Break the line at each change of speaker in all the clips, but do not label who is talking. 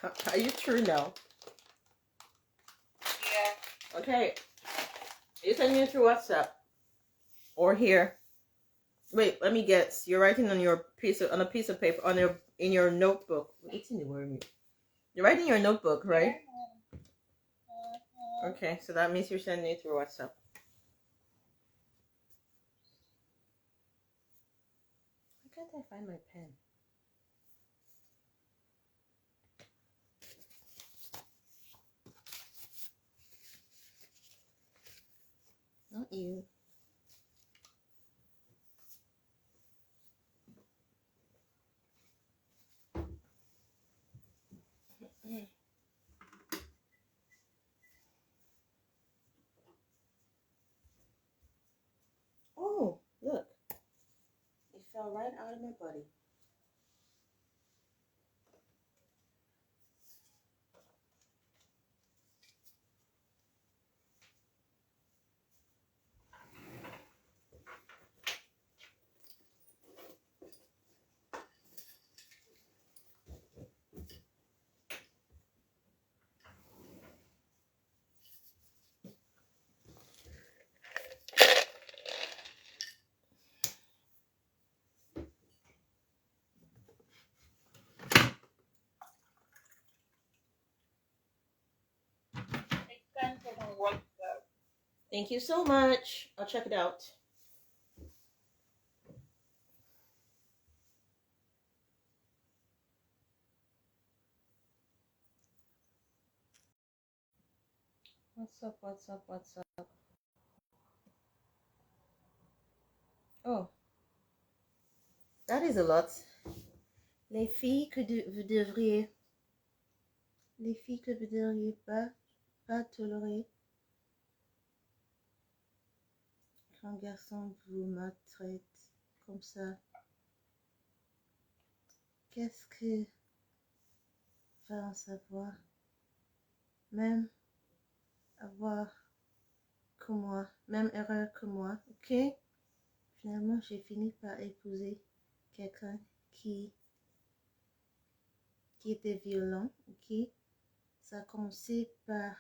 Are you true now?
Yeah.
Okay. You send me through WhatsApp or here. Wait, let me guess. You're writing on a piece of paper in your notebook. It's in the word. You're writing your notebook, right? Okay, so that means you're sending it through WhatsApp. Why can't I find my pen? Not you. Oh, look. It fell right out of my body. Thank you so much. I'll check it out. What's up? Oh, that is a lot. Les filles que vous devriez pas tolérer qu'un garçon vous maltraite comme ça. Qu'est-ce que va en savoir? Même même erreur que moi, ok? Finalement, j'ai fini par épouser quelqu'un qui était violent, ok? Ça a commencé par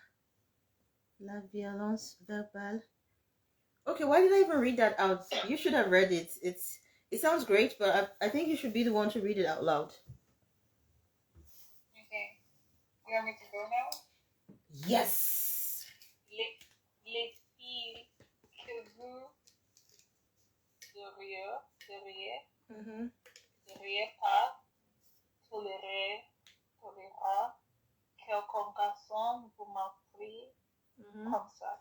la violence verbale. Okay, why did I even read that out? You should have read it. It sounds great, but I think you should be the one to read it out loud.
Okay. You want me to go now?
Yes.
Les filles que vous devriez pas tolérer quelqu'un garçon vous maltraite comme ça.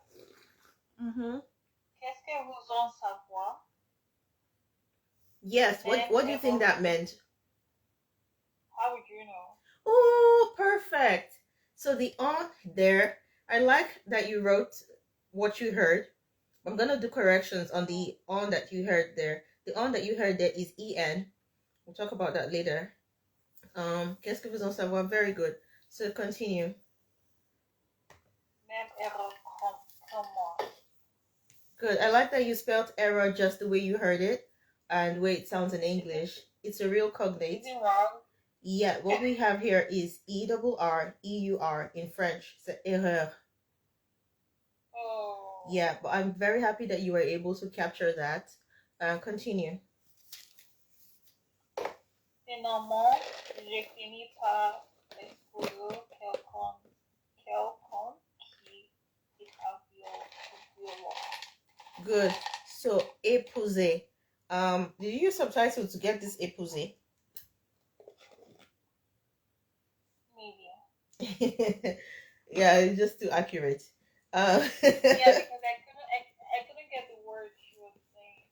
Qu'est-ce que vous en savoir?
Yes, what do you think that meant?
How would you know?
Oh, perfect. So the on there, I like that you wrote what you heard. I'm gonna do corrections on the on that you heard there. The on that you heard there is en. We'll talk about that later. Qu'est-ce que vous en savoir? Very good. So continue.
Même erreur comme moi.
Good. I like that you spelled error just the way you heard it and the way it sounds in English. It's a real cognate.
Is it wrong?
Yeah, what we have here is ERREUR in French. It's erreur.
Oh.
Yeah, but I'm very happy that you were able to capture that. Continue.
Finalement, j'ai fini par épouser quelqu'un qui est violent.
Good. So épouser. Did you use subtitles to get this épouser?
Maybe.
Yeah, it's just too accurate.
Yeah, because I couldn't get the word she was saying.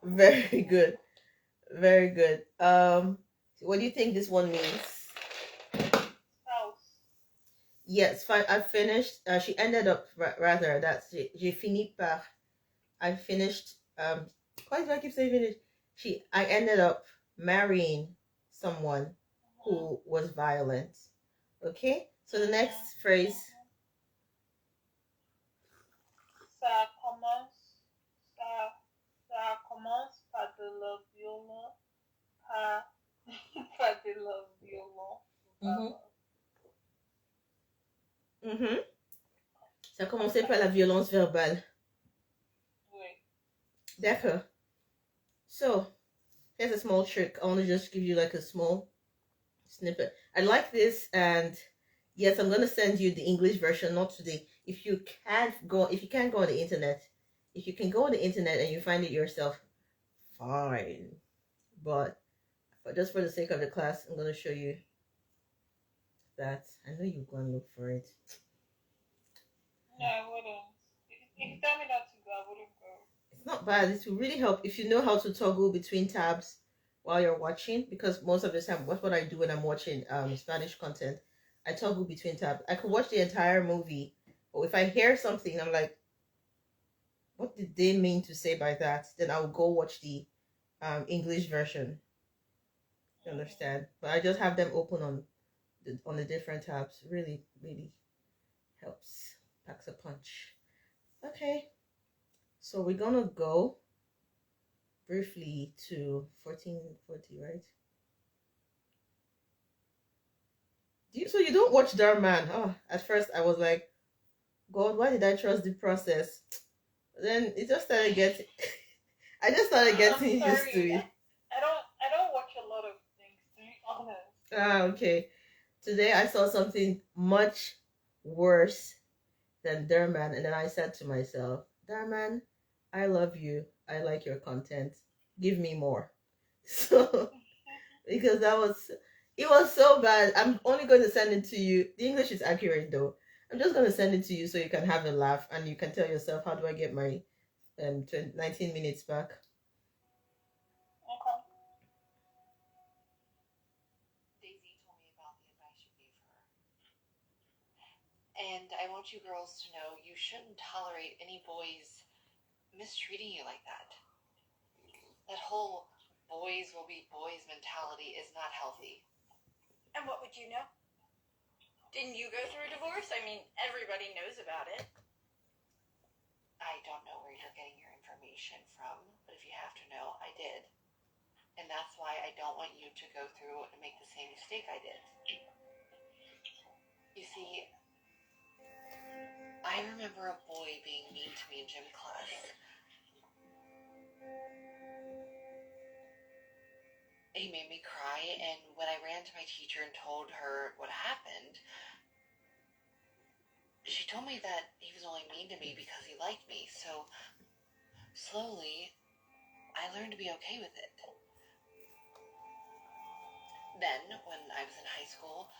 Very good. Very good. What do you think this one means?
Spouse.
Yes, fine. I finished. She ended up rather. That's j'ai fini par. I finished. Why do I keep saying finish? I ended up marrying someone who was violent. Okay. So the next phrase.
Ça commence par de la violence. Pas de la violence.
Ça a commencé par la violence verbale.
Oui.
D'accord. So, here's a small trick. I want to just give you like a small snippet. I like this, and yes, I'm gonna send you the English version, not today. If you can't go on the internet, if you can go on the internet and you find it yourself, fine. But just for the sake of the class, I'm gonna show you that. I know you go and look for it.
No, I wouldn't. If you tell me not to go, I wouldn't go.
It's not bad. It will really help if you know how to toggle between tabs while you're watching, because most of the time that's what I do when I'm watching Spanish content. I toggle between tabs. I could watch the entire movie, but if I hear something, I'm like, what did they mean to say by that? Then I'll go watch the English version. You understand? But I just have them open on the different tabs. Really, really helps. Packs a punch. Okay, so we're gonna go briefly to 1440, right? So you don't watch Darman? Oh, at first I was like, God, why did I trust the process? Then it just started getting. I just started getting used to it.
I don't watch a lot of things, to be honest.
Ah, okay. Today I saw something much worse than Darman, and then I said to myself, Darman, I love you. I like your content. Give me more. So because it was so bad. I'm only going to send it to you. The English is accurate though. I'm just going to send it to you so you can have a laugh and you can tell yourself, how do I get my 19 minutes back?
Okay.
Daisy told me about the advice you gave her. And I want you girls to know you shouldn't tolerate any boys mistreating you like that. That whole boys will be boys mentality is not healthy.
And what would you know? Didn't you go through a divorce? I mean, everybody knows about it.
I don't know where you're getting your information from, but if you have to know, I did. And that's why I don't want you to go through and make the same mistake I did. You see, I remember a boy being mean to me in gym class. He made me cry, and when I ran to my teacher and told her what happened, she told me that he was only mean to me because he liked me. So slowly, I learned to be okay with it. Then, when I was in high school,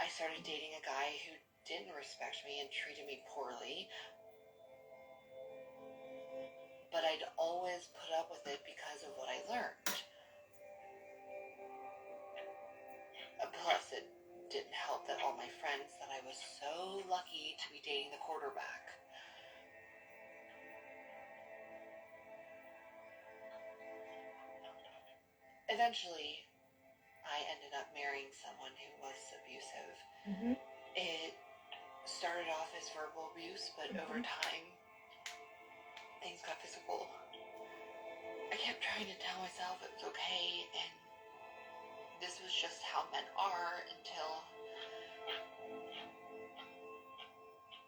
I started dating a guy who didn't respect me and treated me poorly. But I'd always put up with it because of what I learned. Plus, it didn't help that all my friends thought I was so lucky to be dating the quarterback. Eventually, I ended up marrying someone who was abusive.
Mm-hmm.
It started off as verbal abuse, but over time, things got physical. I kept trying to tell myself it was okay, and this was just how men are, until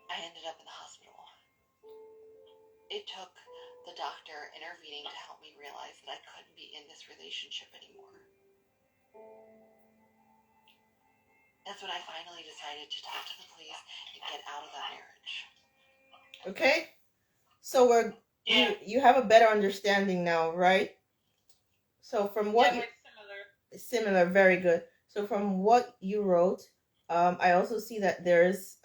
I ended up in the hospital. It took the doctor intervening to help me realize that I couldn't be in this relationship anymore. That's when I finally decided to talk to the police and get out of that marriage.
Okay, so you have a better understanding now, right? So from what similar, very good. So from what you wrote, I also see that there's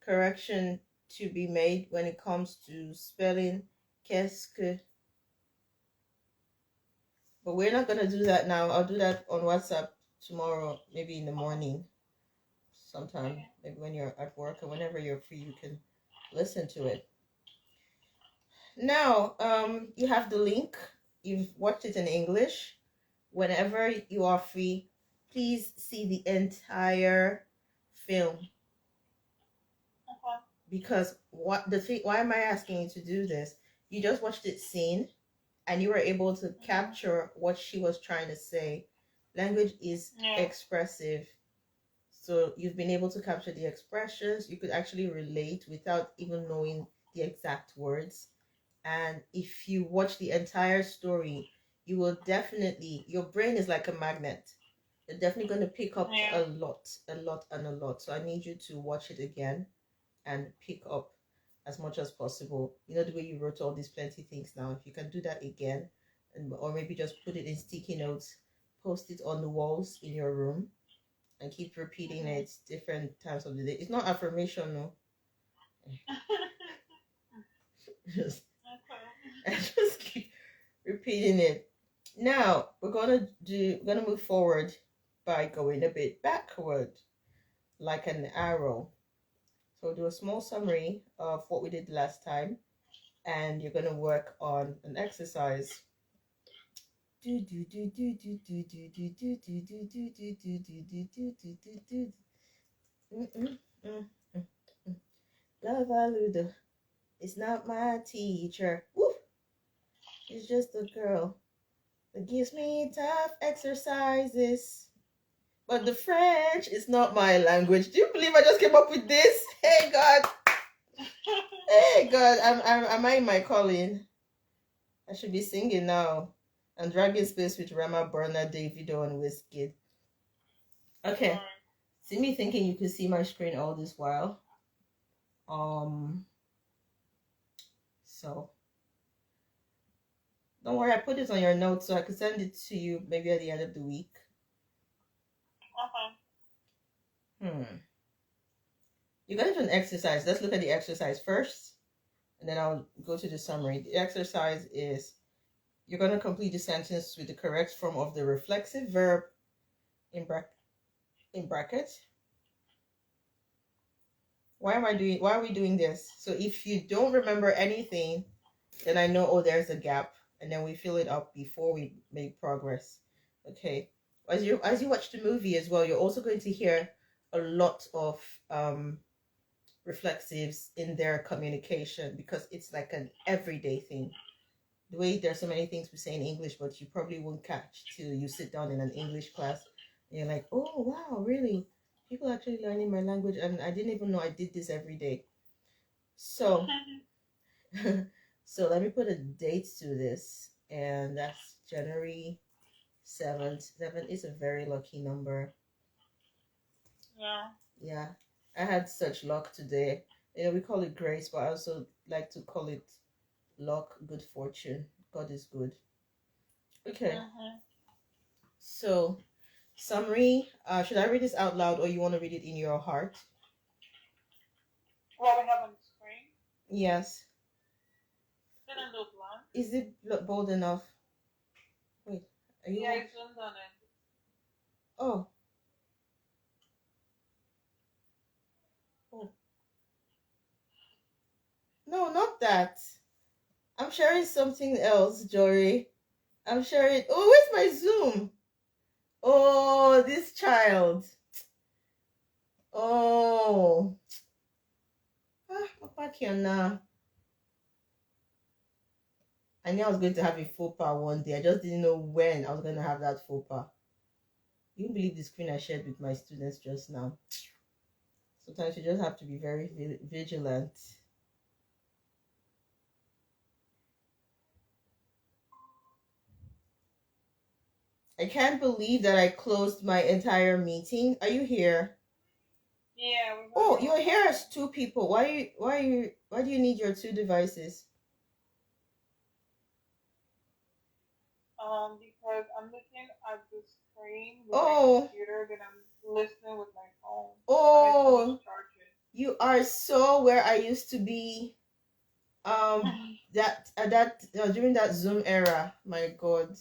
correction to be made when it comes to spelling qu'est-ce que. But we're not gonna do that now. I'll do that on WhatsApp tomorrow, maybe in the morning, sometime, maybe when you're at work or whenever you're free, you can listen to it. Now, you have the link. You've watched it in English. Whenever you are free, please see the entire film. Because why am I asking you to do this? You just watched it scene and you were able to capture what she was trying to say. Language is expressive. So you've been able to capture the expressions. You could actually relate without even knowing the exact words. And if you watch the entire story, you will definitely, your brain is like a magnet. You're definitely going to pick up
Yeah.
a lot, and a lot. So I need you to watch it again and pick up as much as possible. You know, the way you wrote all these plenty things now, if you can do that again, or maybe just put it in sticky notes, post it on the walls in your room, and keep repeating it different times of the day. It's not affirmation, no. Just,
Okay.
just keep repeating it. Now we're gonna move forward by going a bit backward, like an arrow. So we'll do a small summary of what we did last time, and you're gonna work on an exercise. Lavaluda is not my teacher. Woo! She's just a girl that gives me tough exercises. But the French is not my language. Do you believe I just came up with this? Hey God. Hey God, am I in my calling? I should be singing now. And dragging space with Rama, Burner, Davido, and Wizkid. Okay. See me thinking you could see my screen all this while. So don't worry, I put it on your notes so I could send it to you maybe at the end of the week. You're gonna do an exercise. Let's look at the exercise first, and then I'll go to the summary. The exercise is you're gonna complete the sentence with the correct form of the reflexive verb in bracket. Why are we doing this? So if you don't remember anything, then I know, oh, there's a gap, and then we fill it up before we make progress. Okay. As you watch the movie as well, you're also going to hear a lot of reflexives in their communication, because it's like an everyday thing. The way there's so many things we say in English, but you probably won't catch till you sit down in an English class and you're like, oh wow, really? People are actually learning my language, and I didn't even know I did this every day. So so let me put a date to this, and that's January 7th. 7 is a very lucky number. Yeah. I had such luck today. You know, we call it grace, but I also like to call it luck, good fortune. God is good. Okay. So, summary. Should I read this out loud, or you want to read it in your heart?
What we have on the screen?
Yes.
Is it a little blank?
Is it bold enough? Wait, are you?
Yeah, it's zoomed on it.
Oh. Oh. No, not that. I'm sharing something else, Jory. I'm sharing. Oh, where's my Zoom? Oh, this child. Oh. Papa Kiana. I knew I was going to have a faux pas one day. I just didn't know when I was going to have that faux pas. You won't believe the screen I shared with my students just now. Sometimes you just have to be very vigilant. I can't believe that I closed my entire meeting. Are you here?
Yeah.
Oh, you're here as two people. Why do you need your two devices?
Because I'm looking at the screen with
Oh.
my computer, then I'm listening with my phone.
Oh, you are so where I used to be. During that Zoom era. My God.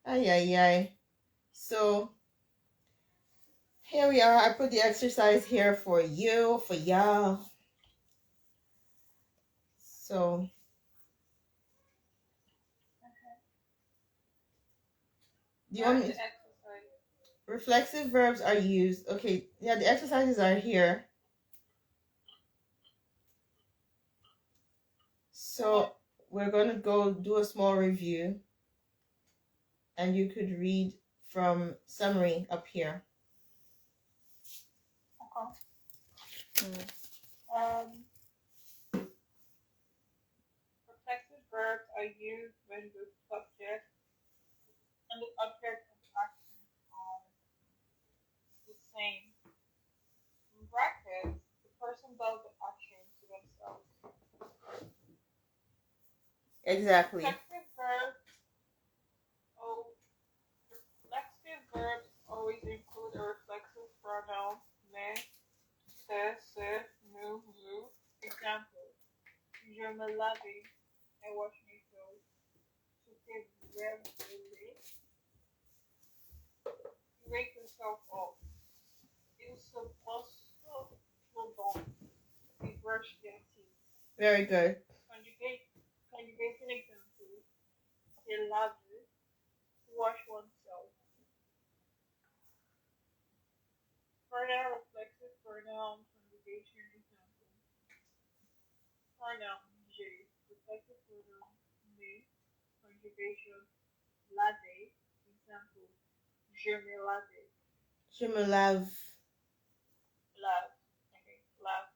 Ay. So here we are. I put the exercise here for you, for y'all. So do you want me to reflexive verbs are used? Okay, yeah, the exercises are here. So we're going to go do a small review, and you could read from summary up here.
Um, reflexive verbs are used when the subject and the object of action are the same. In brackets, the person does the action to themselves.
Exactly.
Reflexive verbs, oh, reflexive verbs always include a reflexive pronoun, me, se, nous, vous. Example, je me lavais, I wash myself. Je t'ai brûlé, you wake yourself up. Il se brosse les dents, they brush their teeth.
Very good.
Conjugation example, se laver, to wash oneself. Pronoun reflexive pronoun conjugation example. Pronoun je, reflexive pronoun me, conjugation laver, example. Je me lavais,
Je me lave.
lave, okay, lave.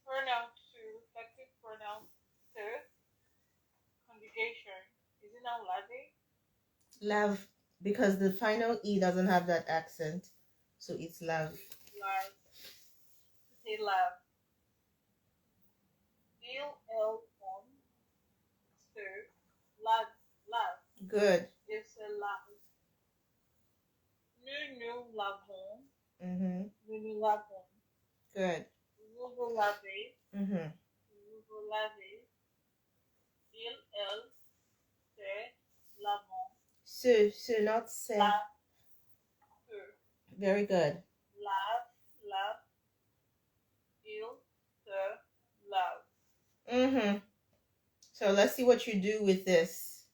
Pronoun to, reflexive pronoun to, conjugation. Is it now laver?
Lave. Because the final E doesn't have that accent. So it's lave.
Lave. To say lave. Il, elle, on, se, lave, lave.
Good.
Il se lave. Nous lavons.
Mm-hmm.
Nous lavons.
Good.
Vous vous lavez.
Mm-hmm.
Vous vous lavez. Il, elle, se, lavons.
Se, not se.
Lave, se.
Very good.
Lave, lave. Il, se, lave.
Mm-hmm. So let's see what you do with this.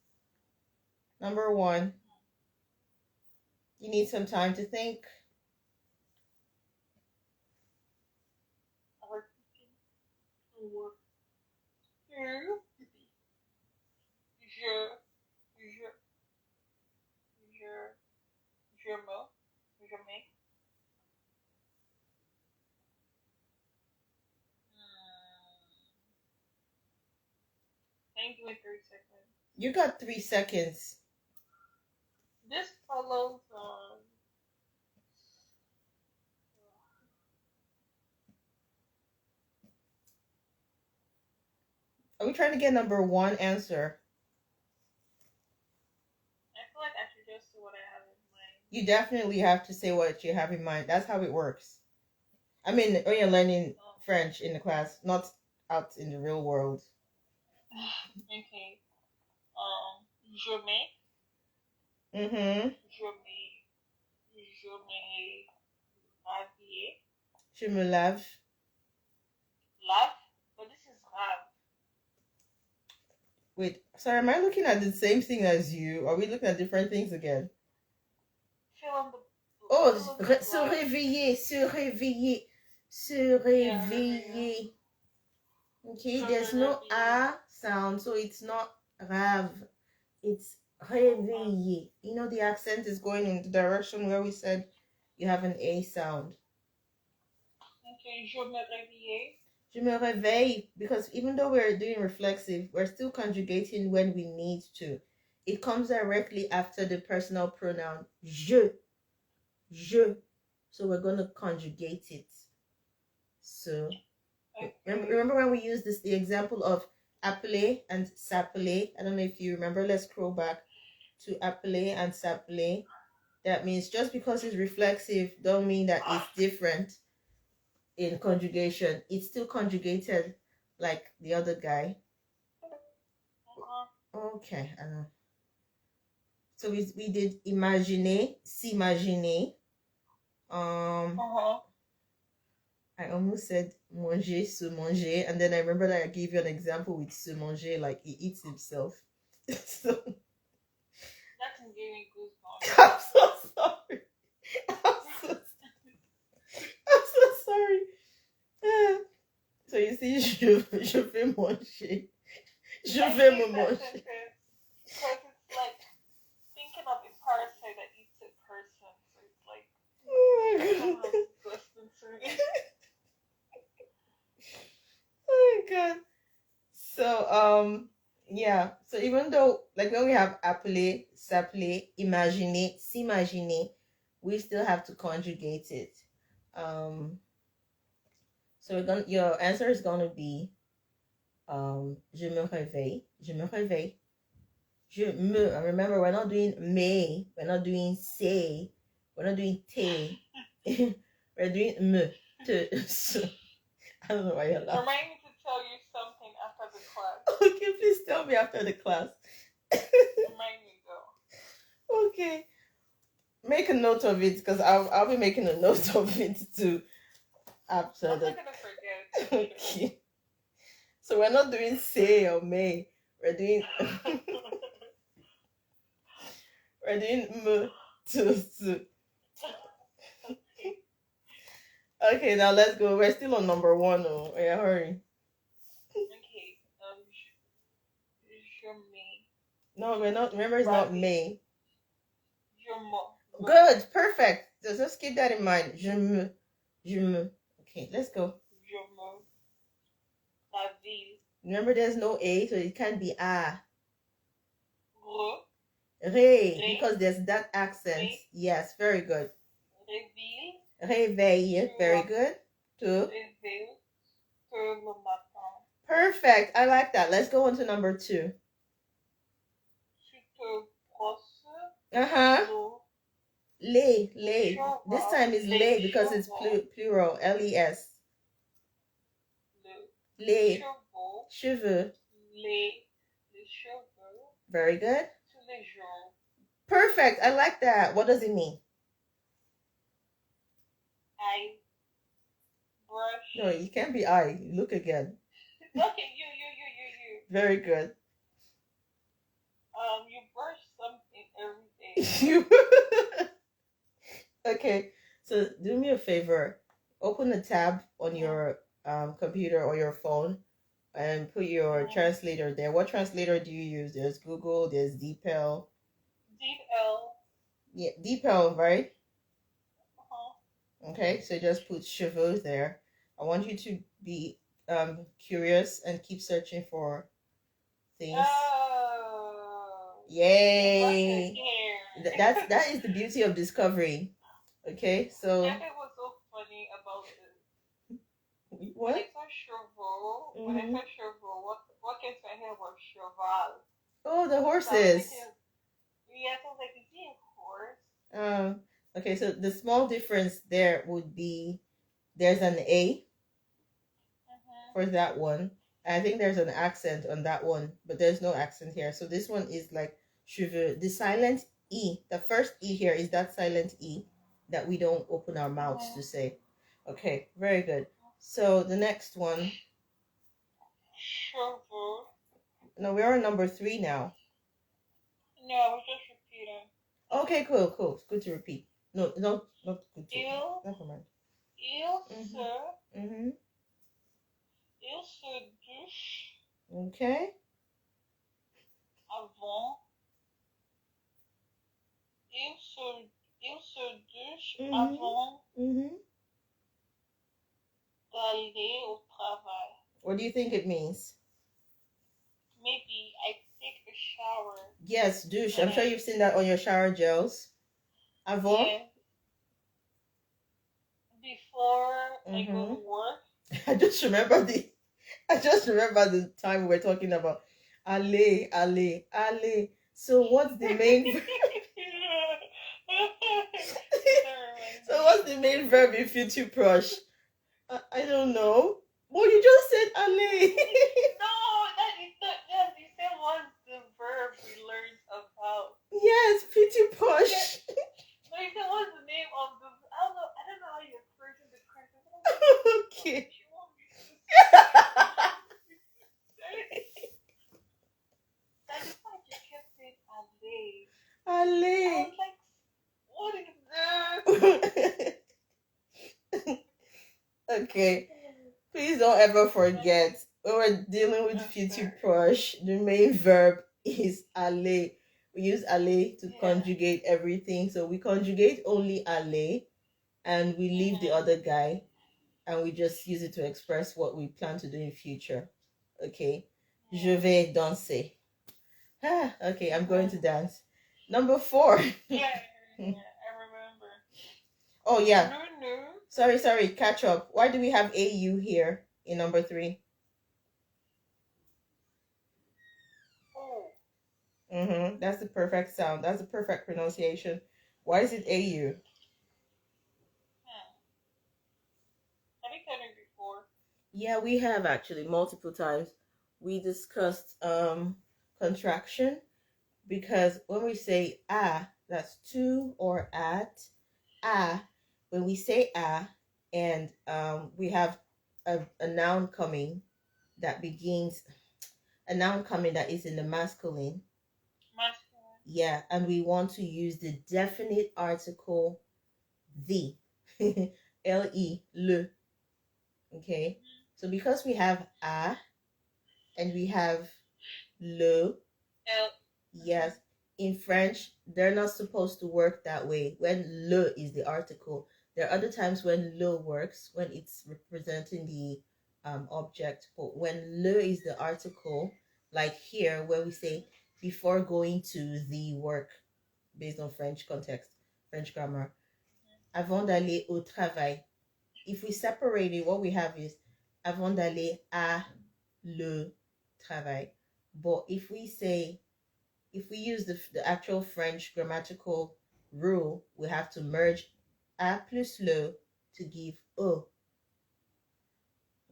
Number one, you need some time to think.
Repeating the word. Tu, je me, je me. Can you give me 3 seconds?
You got 3 seconds.
This follows
Are we trying to get number one answer?
I feel like I should just say what I have in mind.
You definitely have to say what you have in mind. That's how it works. I mean, when you're learning French in the class, not out in the real world.
Okay. Je me,
Mm-hmm.
je me rhabiller.
Je me lave.
Lave, but this is rave.
Wait, sorry, am I looking at the same thing as you? Are we looking at different things again?
Fill in the.
Oh,
fill in the
se
blank.
réveiller, se réveiller, se réveiller. Okay, there's no A sound, so it's not rave. It's réveiller. You know, the accent is going in the direction where we said you have an A sound.
Okay, je me réveiller.
Je me réveille, because even though we're doing reflexive, we're still conjugating when we need to. It comes directly after the personal pronoun je. Je. So we're going to conjugate it. So,
Okay.
remember when we used the example of appeler and s'appeler? I don't know if you remember. Let's scroll back to appeler and s'appeler. That means just because it's reflexive don't mean that it's different in conjugation. It's still conjugated like the other guy. Okay, I know. So we did imaginer, s'imaginer. I almost said manger, se manger, and then I remember that I gave you an example with se manger, like he eats himself. So
That's giving me goosebumps.
I'm so sorry. I'm so sorry. So you see, je vais manger. Je vais me manger.
Because it's like thinking of a parasite that eats a person, so it's like
Oh my
somehow
god.
disgusting to me.
God. So yeah. So even though like when we have appeler, s'appeler, imaginer, s'imaginer, we still have to conjugate it. Um so your answer is gonna be je me réveille. Je me réveille. Je me. Remember, we're not doing me. We're not doing say. We're not doing te. We're doing me. Te. So, I don't know why you're laughing.
Remind me to tell you something after the class.
Okay, please tell me after the class.
Remind me though.
Okay. Make a note of it because I'll be making a note of it too after
I'm
the.
not gonna forget.
Okay. So we're not doing say or may. We're doing we're doing me to. Okay, now let's go. We're still on number one. Oh, yeah, hurry.
Okay. Je me.
No, we're not. Remember, it's not me.
Je me.
Good, perfect. Just keep that in mind. Je me. Okay, let's go.
Je me. La ville.
Remember, there's no a, so it can't be a.
Re.
Re, because there's that accent.
Re.
Yes, very good.
Réveil.
Réveille, very good. Two.
Réveil. Tôt le matin.
Perfect. I like that. Let's go on to number two.
Tu te brosses.
Uh-huh.
L'eau.
Lay. This time is
Les
lay because it's
chevaux.
plural. L-E-S.
Les
Lay.
chevaux.
Cheveux.
Les cheveux.
Very good.
Tous les jours.
Perfect. I like that. What does it mean?
I brush.
No, it can't be I. Look again.
Okay, you.
Very good.
You brush something every day.
Okay, so do me a favor. Open a tab on your computer or your phone and put your translator there. What translator do you use? There's Google, there's DeepL.
DeepL.
Yeah, DeepL, right?
Uh-huh.
Okay, so just put cheveux there. I want you to be curious and keep searching for things.
Oh.
Yay! That is the beauty of discovery. Okay, so
That was so funny about it.
what?
When I saw cheval, what came to my head was cheval.
Oh, the
So
horses.
I was like, is he a horse?
Okay, so the small difference there would be there's an A for that one. I think there's an accent on that one, but there's no accent here. So this one is like cheveux. The silent E, the first E here is that silent E that we don't open our mouths to say. Okay, very good. So the next one.
Chevaux.
No, we're on number 3 now.
No, I was just repeating.
Okay, cool. It's good to repeat. No, not good to. Never mind.
Il se douche.
Okay.
Avant. Il se douche avant d'aller au travail.
What do you think it means?
Maybe I take a shower.
Yes, douche. I'm sure you've seen that on your shower gels. Avant.
Yeah. Before I go to work.
I just remember the time we were talking about aller. So what's the main So what's the main verb in future proche? I don't know. Well, you just said aller.
No, that you said was the verb we learned about.
Yes, future proche.
No, you said what's the name of the I don't know how you refer to the correct.
Okay.
That's why you kept saying aller.
Aller.
I was like, what is this?
Okay. Please don't ever forget when we're dealing with future proche, the main verb is aller. We use aller to conjugate everything. So we conjugate only aller and we leave the other guy and we just use it to express what we plan to do in future. Okay. Je vais danser. Ah, okay, I'm going to dance. Number 4.
Yeah, I remember.
Oh, yeah.
No.
Sorry, catch up. Why do we have AU here in number 3?
Oh.
That's the perfect sound. That's the perfect pronunciation. Why is it AU?
Have you done it before?
Yeah, we have actually multiple times. We discussed contraction because when we say that's to or at. When we say and we have a noun coming that begins a noun coming that is in the masculine.
Masculine.
Yeah, and we want to use the definite article the. le. Okay. So because we have and we have le,
L.
yes, in French, they're not supposed to work that way when le is the article. There are other times when le works, when it's representing the object, but when le is the article, like here, where we say before going to the work, based on French context, French grammar, avant d'aller au travail. If we separate it, what we have is avant d'aller à le travail. But if we use the actual French grammatical rule, we have to merge a plus le to give o.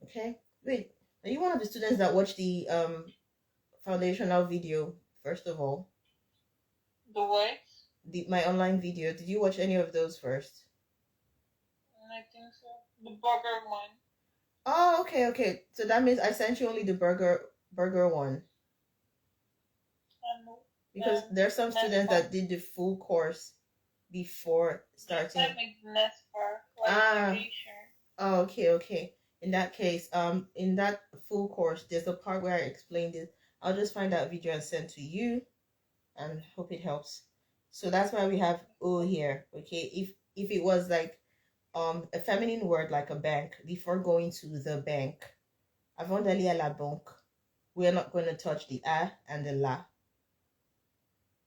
Okay? Wait, are you one of the students that watched the foundational video, first of all?
The what?
My online video. Did you watch any of those first?
I think so. The burger one.
Oh, okay. So that means I sent you only the burger one.
I know.
Because there are some students that did the full course before starting.
That makes the next part.
Oh, okay. In that case, in that full course, there's a part where I explained it. I'll just find that video and send to you, and hope it helps. So that's why we have O here. Okay, if it was like a feminine word like a bank, before going to the bank, avant d'aller à la banque, we are not going to touch the a and the la.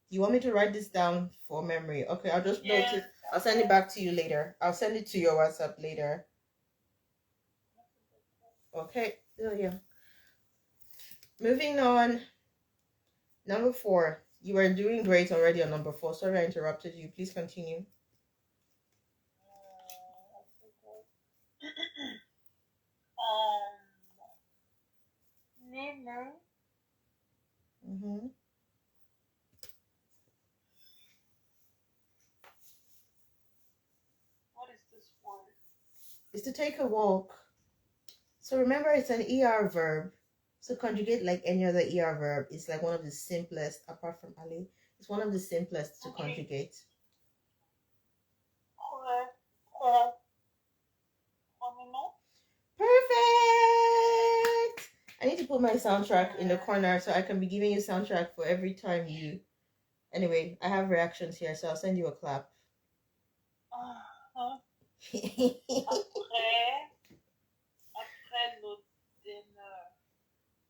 You want me to write this down for memory? Okay, I'll just note it. I'll send it back to you later. I'll send it to your WhatsApp later. Okay. Oh, yeah. Moving on. Number 4. You were doing great already on number 4. Sorry I interrupted you. Please continue. Mm-hmm.
What is this word?
It's to take a walk. So remember, it's an ER verb. So conjugate like any other ER verb. It's like one of the simplest, apart from Ali. It's one of the simplest to conjugate. Perfect! I need to put my soundtrack in the corner so I can be giving you soundtrack for every time you... Anyway, I have reactions here, so I'll send you a clap.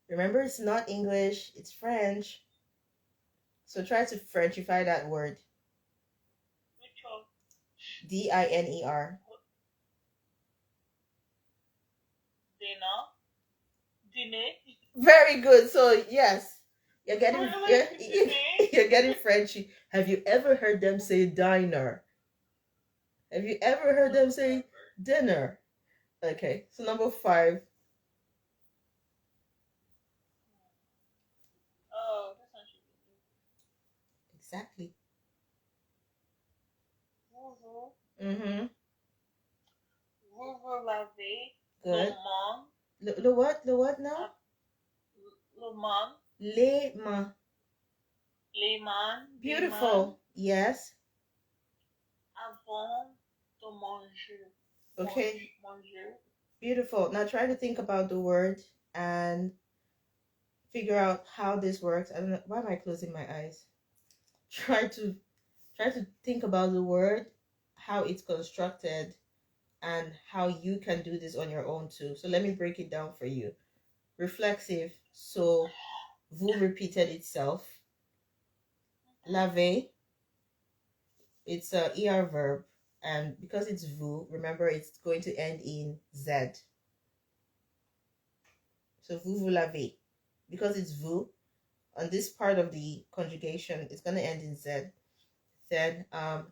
Remember, it's not English, it's French. So try to Frenchify that word.
Which one?
Diner.
Dinner.
Very good. So yes, you're getting you're getting Frenchy. Have you ever heard them say diner? Have you ever heard them say dinner? Okay. So number 5.
Oh, this one should be
Exactly.
easy. Vous laver.
Good.
Le
what? The what now?
Le mains.
Les mains.
Les mains.
Beautiful. Yes.
Avant de manger.
Okay.
Manger.
Beautiful. Now try to think about the word and figure out how this works. I don't know, why am I closing my eyes? Try to think about the word, how it's constructed, and how you can do this on your own too. So let me break it down for you. reflexive. So vous repeated itself. Laver, it's a er verb, and because it's vous, remember it's going to end in z. So vous lavez. Because it's vous, on this part of the conjugation, it's going to end in z. Then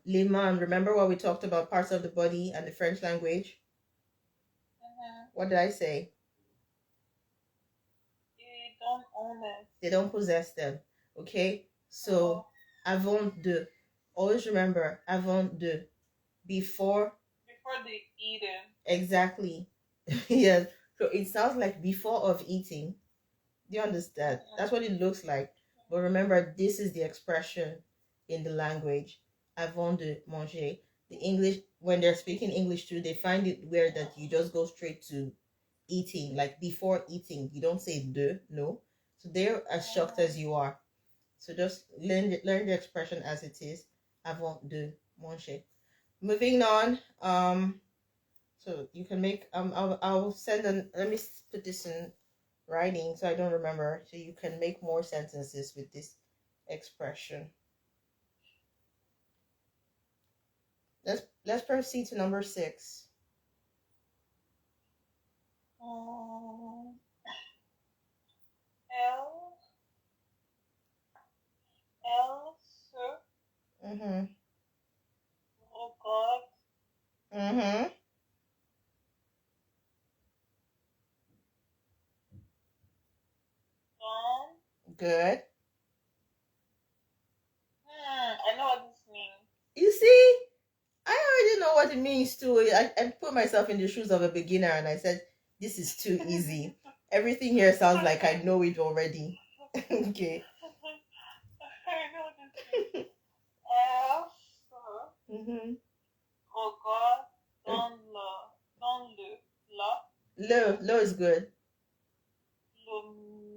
les mains, remember what we talked about parts of the body and the French language? What did I say?
They don't own it.
They don't possess them. Okay? So, avant de. Always remember, avant de. Before
they eat it.
Exactly. Yes. So it sounds like before of eating. Do you understand? That's what it looks like. But remember, this is the expression in the language. Avant de manger. The English, when they're speaking English too, they find it weird that you just go straight to eating, like before eating. You don't say de, no. So they're as shocked as you are. So just learn the expression as it is. Avant de manger. Moving on. So you can make I'll send an, let me put this in writing so I don't remember. So you can make more sentences with this expression. Let's proceed to number 6.
Elle se
Mm-hmm. Good.
I know what this means.
You see, I already know what it means too. I put myself in the shoes of a beginner and I said, this is too easy. Everything here sounds like I know it already. Okay.
I know this means. Elle se
Mm-hmm.
regarde dans le
Lo is good.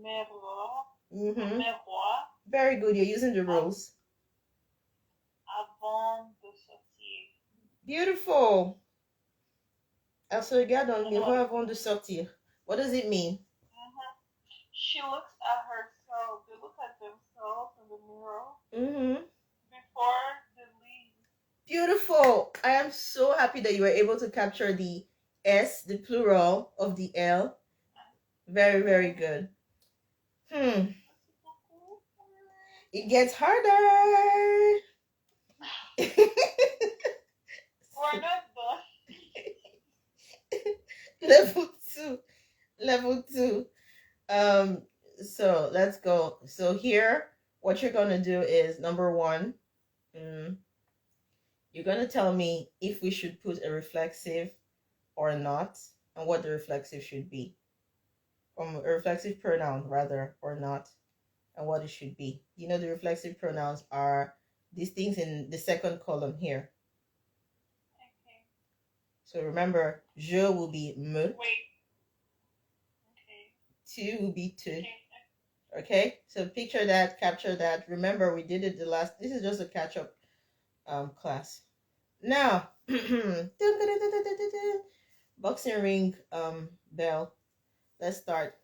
miroir.
Mm-hmm.
Miroir
Very good. You're using the rules.
avant de sortir.
Beautiful. Elle se regarde dans le miroir avant de sortir. What does it mean?
She looks at herself. They look at themselves in the mirror
Mm-hmm.
before they leave.
Beautiful. I am so happy that you were able to capture the S, the plural of the L. Very, very good. It gets harder.
We're not done.
Level 2. So let's go. So here, what you're gonna do is number 1. You're gonna tell me if we should put a reflexive or not, and what the reflexive should be. A reflexive pronoun rather, or not, and what it should be. You know, the reflexive pronouns are these things in the second column here.
Okay.
So remember, je will be me.
Wait. Okay.
Tu will be tu. Okay, so picture that, capture that. Remember, we did it the last. This is just a catch-up class. Now, boxing ring bell. Let's start.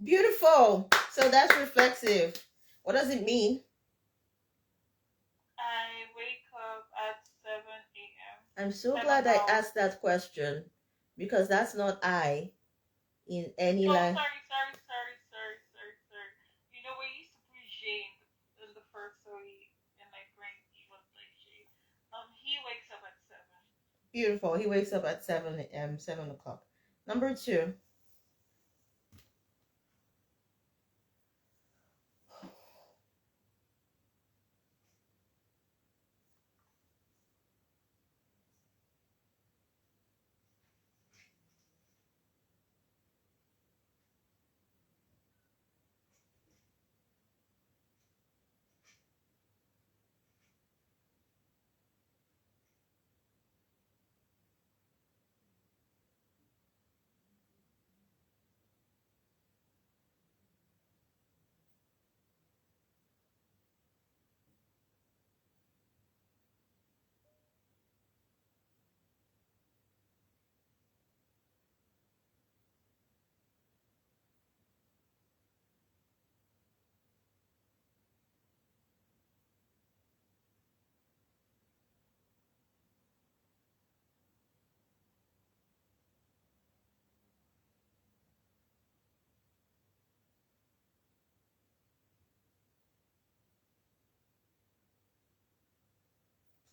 Beautiful. So that's reflexive. What does it mean?
I wake up at 7 a.m.
I'm so glad I asked that question because that's not I in any
language. Sorry. You know, we used to put J in the first, so in my brain he was like J. He wakes up at 7.
Beautiful. He wakes up at 7 a.m., 7 o'clock. Number 2.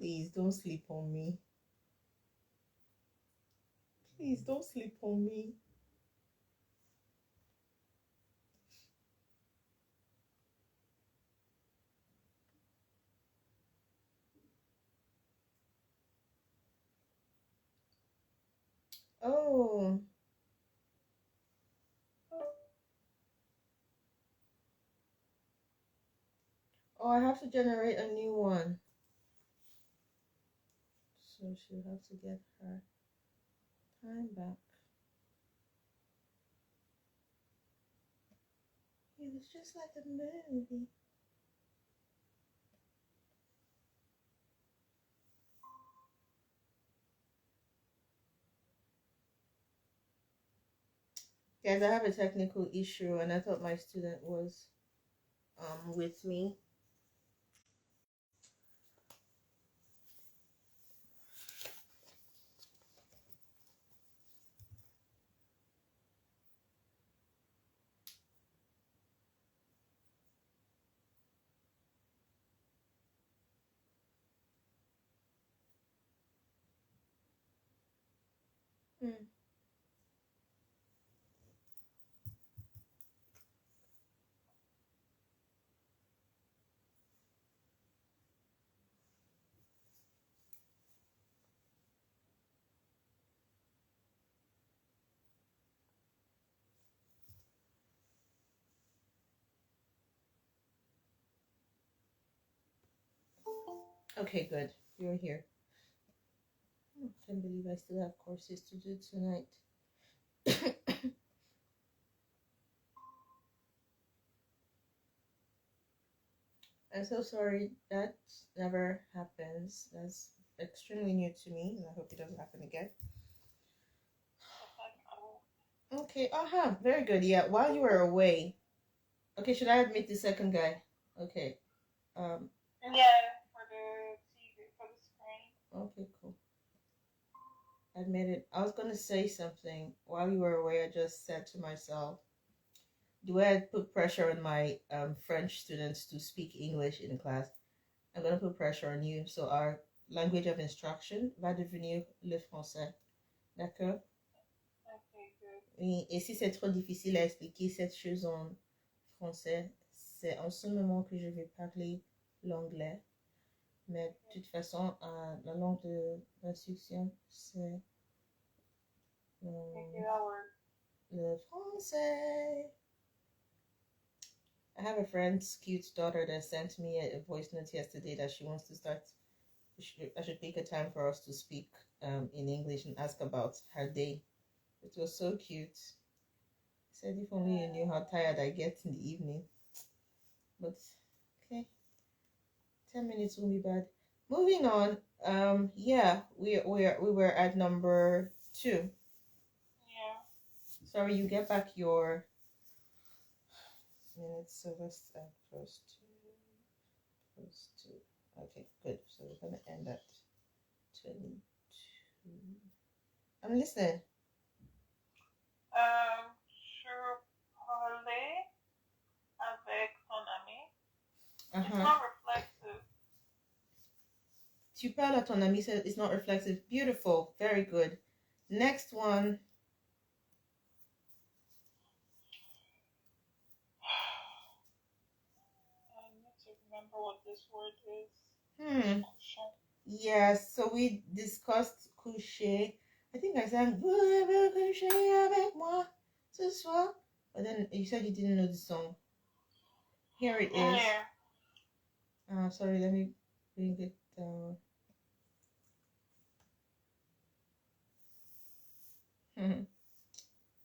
Please don't sleep on me. Please don't sleep on me. Oh. Oh, I have to generate a new one. So she'll have to get her time back. It was just like a movie. Guys, I have a technical issue and I thought my student was with me. Hmm. Okay, good. You're here. I can't believe I still have courses to do tonight. I'm so sorry. That never happens. That's extremely new to me, and I hope it doesn't happen again. Okay, very good. Yeah, while you were away. Okay, should I admit the second guy? Okay.
Yeah, for the TV, for the screen.
Okay, cool. Admit it. I was gonna say something while you were away. I just said to myself, "Do I put pressure on my French students to speak English in class? I'm gonna put pressure on you. So our language of instruction va devenir le français, d'accord?
Okay, good.
Oui. Et si c'est trop difficile à expliquer cette chose en français, c'est en ce moment que je vais parler l'anglais. Mais de toute façon, la langue d'instruction, c'est le français." I have a friend's cute daughter that sent me a voice note yesterday that she wants to start. I should take a time for us to speak in English and ask about her day. It was so cute. Said if only you knew how tired I get in the evening. But okay, 10 minutes won't be bad. Moving on. Yeah, we were at number 2.
Yeah.
Sorry, you get back your minutes. So let's add first 2. Okay, good. So we're gonna end at 22. I'm listening.
Je parlais avec ton ami. It's not reflexive.
Tu parles à ton ami, so it's not reflexive. Beautiful. Very good. Next one.
I need to remember what this word is.
Yes, so we discussed coucher. I think I sang "Veux-tu coucher avec moi ce soir?" But then you said you didn't know the song. Here it is. Sorry, let me bring it down.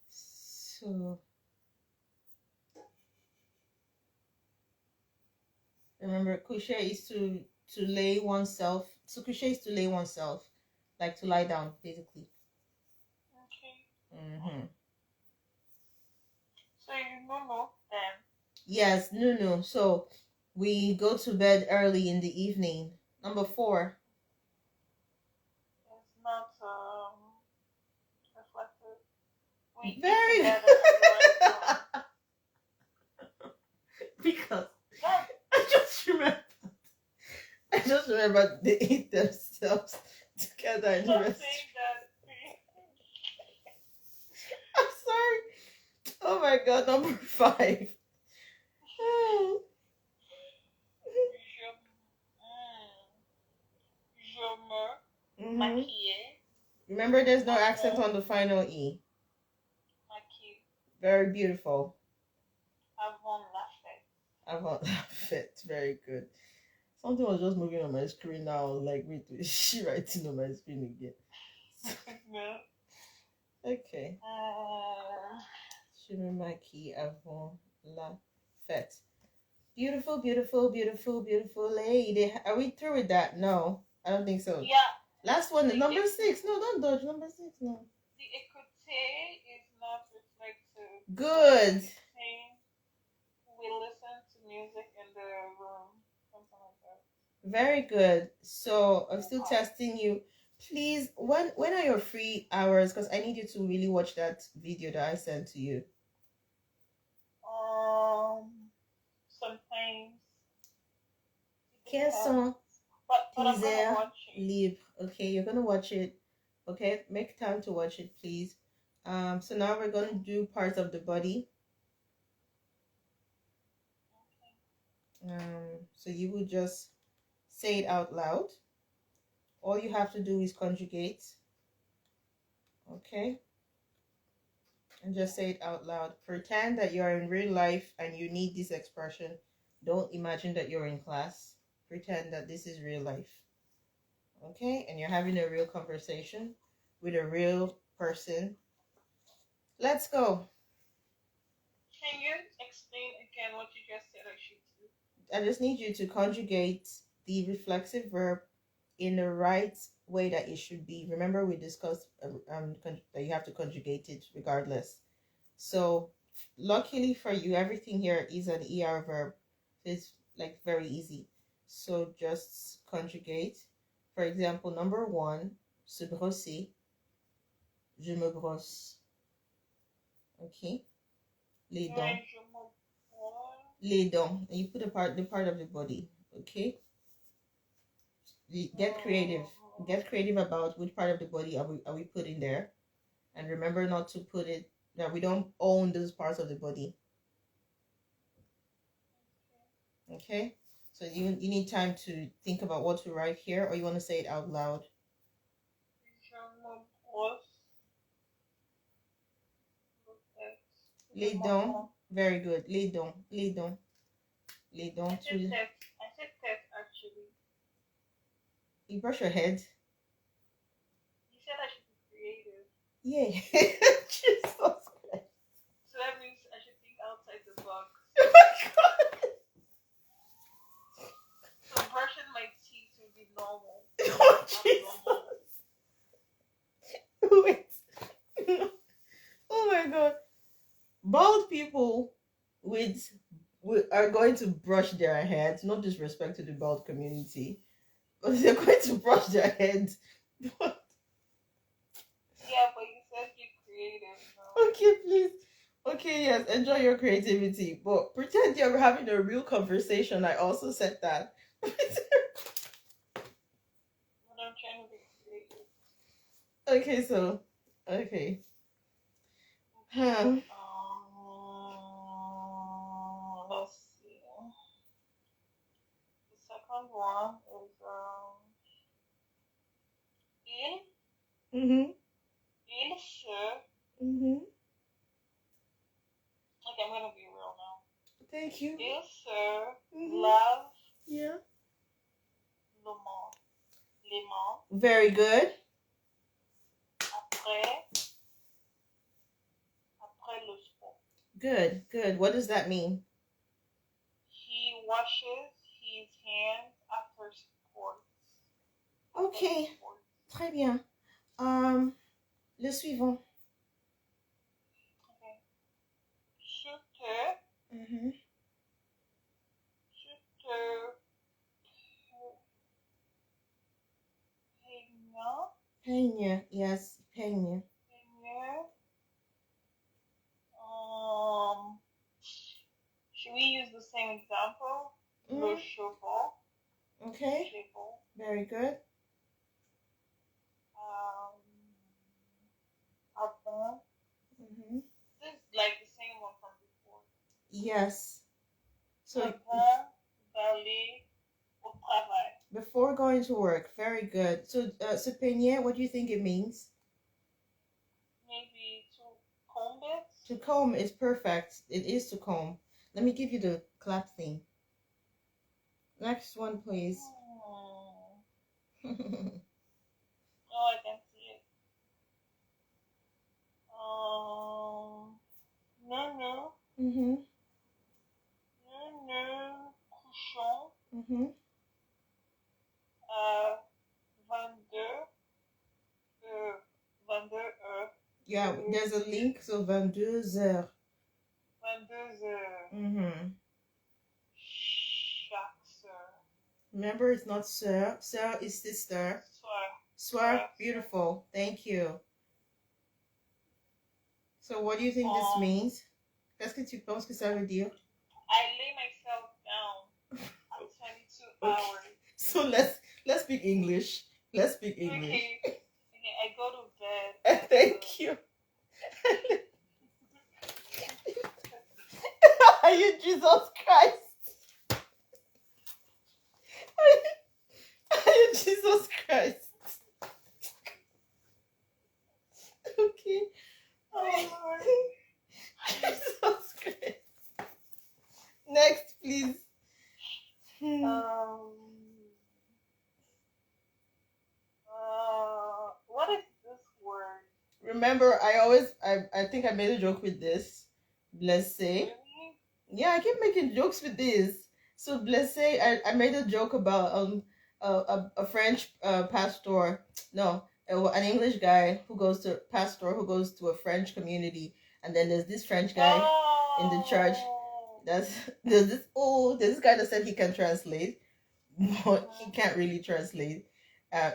So remember, coucher is to lay oneself. So coucher is to lay oneself, like to lie down, basically.
Okay. So you know then.
Yes, no. So we go to bed early in the evening. Number 4.
It's not reflective. We
Very
eat together.
Because I just remembered. I just remember they eat themselves together in the
Stop
restaurant.
saying that.
I'm sorry. Oh my god, number 5.
Je me
Mhm.
maquille
Remember, there's no accent on the final E.
maquille
Very beautiful.
avant la fête.
About that fit. Very good. Something was just moving on my screen now. I was like, wait, is she writing on my screen again?
No.
Okay. Je me maquille avant la fête. Beautiful, beautiful, beautiful, beautiful lady. Are we through with that? No, I don't think so.
Yeah.
Last one,
The
number 6. No, don't dodge. Number 6, no.
The écouter is not reflective.
Good.
We listen to music in the room. Something like that.
Very good. So I'm still testing you. Please, when are your free hours? Because I need you to really watch that video that I sent to you.
Sometimes.
Quels sont
But I'm
tes
gonna
heures
watch it.
libres? Okay, you're gonna watch it. Okay, make time to watch it, please. So now we're gonna do parts of the body. So you will just say it out loud. All you have to do is conjugate. Okay? And just say it out loud. Pretend that you're in real life and you need this expression. Don't imagine that you're in class. Pretend that this is real life. Okay? And you're having a real conversation with a real person. Let's go.
Can you explain again what you just said I should do?
I just need you to conjugate the reflexive verb in the right way that it should be. Remember, we discussed that you have to conjugate it regardless. So, luckily for you, everything here is an ER verb. It's like very easy. So, just conjugate. For example, number 1, se brosser. Je me brosse. Okay. Les dents. Les dents. And you put the part of the body. Okay. Get creative. Get creative about which part of the body are we putting there. And remember not to put it that we don't own those parts of the body. Okay? So you need time to think about what to write here, or you want to say it out loud. Les dents. Very good. Les dents. Les dents. Les dents.
I said tête actually.
You brush your head.
You said I should be creative.
Yeah. Jesus Christ.
So that means I should think outside the box.
Oh my god.
So brushing my teeth would be normal.
Oh Jesus. Wait. Oh my god. Bald people are going to brush their heads. No disrespect to the bald community, but they're going to brush their heads.
Yeah, but you said you're creative. No?
Okay, please. Okay, yes, enjoy your creativity, but pretend you're having a real conversation. I also said that.
But I'm trying to be creative.
Okay, so okay. Huh.
Let's see. The second one is il se. Okay, I'm gonna be real now.
Thank you.
Il se lave
Yeah.
les mains.
Very good.
Après le sport.
Good, good. What does that mean?
He washes his hands after sports.
Okay. Très bien. Le suivant.
Okay. Je te
peigne. Yes, peigne.
Should we use the same example? Le cheval.
Okay,
Table.
very good.
Avant.
Mm-hmm.
This is like the same one from before.
Yes. So
Avant d'aller au travail.
before going to work, very good. So, se peigner, what do you think it means?
Maybe to comb it.
To comb is perfect. It is to comb. Let me give you the clap thing. Next one, please.
Oh, I can see it. Nunu.
Mm-hmm.
Nunu. Couchon.
Mm-hmm.
22. 22 heures.
Yeah, there's a link. So 22 heures.
22 heures.
Mm-hmm.
Chaque soeur.
Remember, it's not sir. Sir is sister.
Soir.
Soir, beautiful. Thank you. So, what do you think this means? Qu'est-ce que tu penses que ça veut dire?
I lay myself down at 22 hours.
So let's speak English. Let's speak English.
Okay. I go to bed.
Thank you. You Jesus Christ. You Jesus Christ. Okay.
Oh,
Jesus Christ. Next, please.
what is this word?
Remember, I think I made a joke with this. Blessé.
Really?
Yeah, I keep making jokes with this. So blessé, I made a joke about a French pastor, no, an English guy who goes to a French community, and then there's this French guy in the church. There's this guy that said he can translate, but he can't really translate,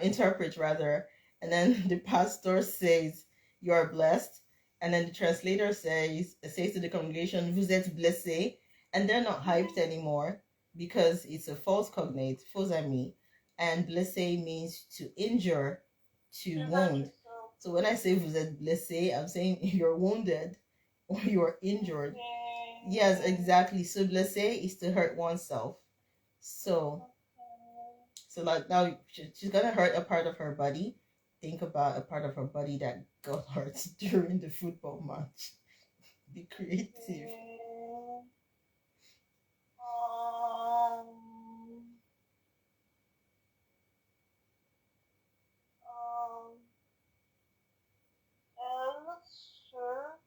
interpret rather. And then the pastor says, "You are blessed," and then the translator says to the congregation, "Vous êtes blessés," and they're not hyped anymore because it's a false cognate, faux ami, and blessé means to injure, to wound. So when I say vous êtes blessé, I'm saying you're wounded or you're injured. Yes, exactly. So blessé is to hurt oneself. So like now she's gonna hurt a part of her body. Think about a part of her body that got hurt during the football match. Be creative.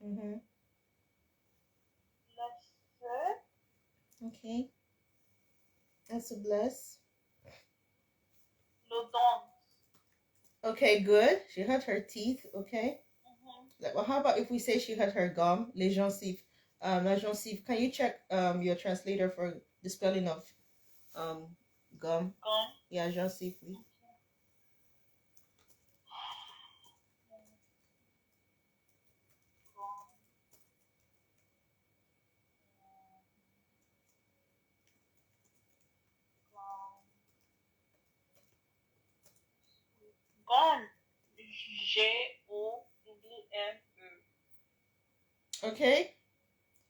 Mm-hmm. Okay. That's a bless. Okay, good. She hurt her teeth. Okay. Well, how about if we say she hurt her gum? Les gencives. La gencive. Can you check your translator for the spelling of gum?
Gum.
Yeah, gencive, please.
Gone. G-O-W-M-E.
Okay.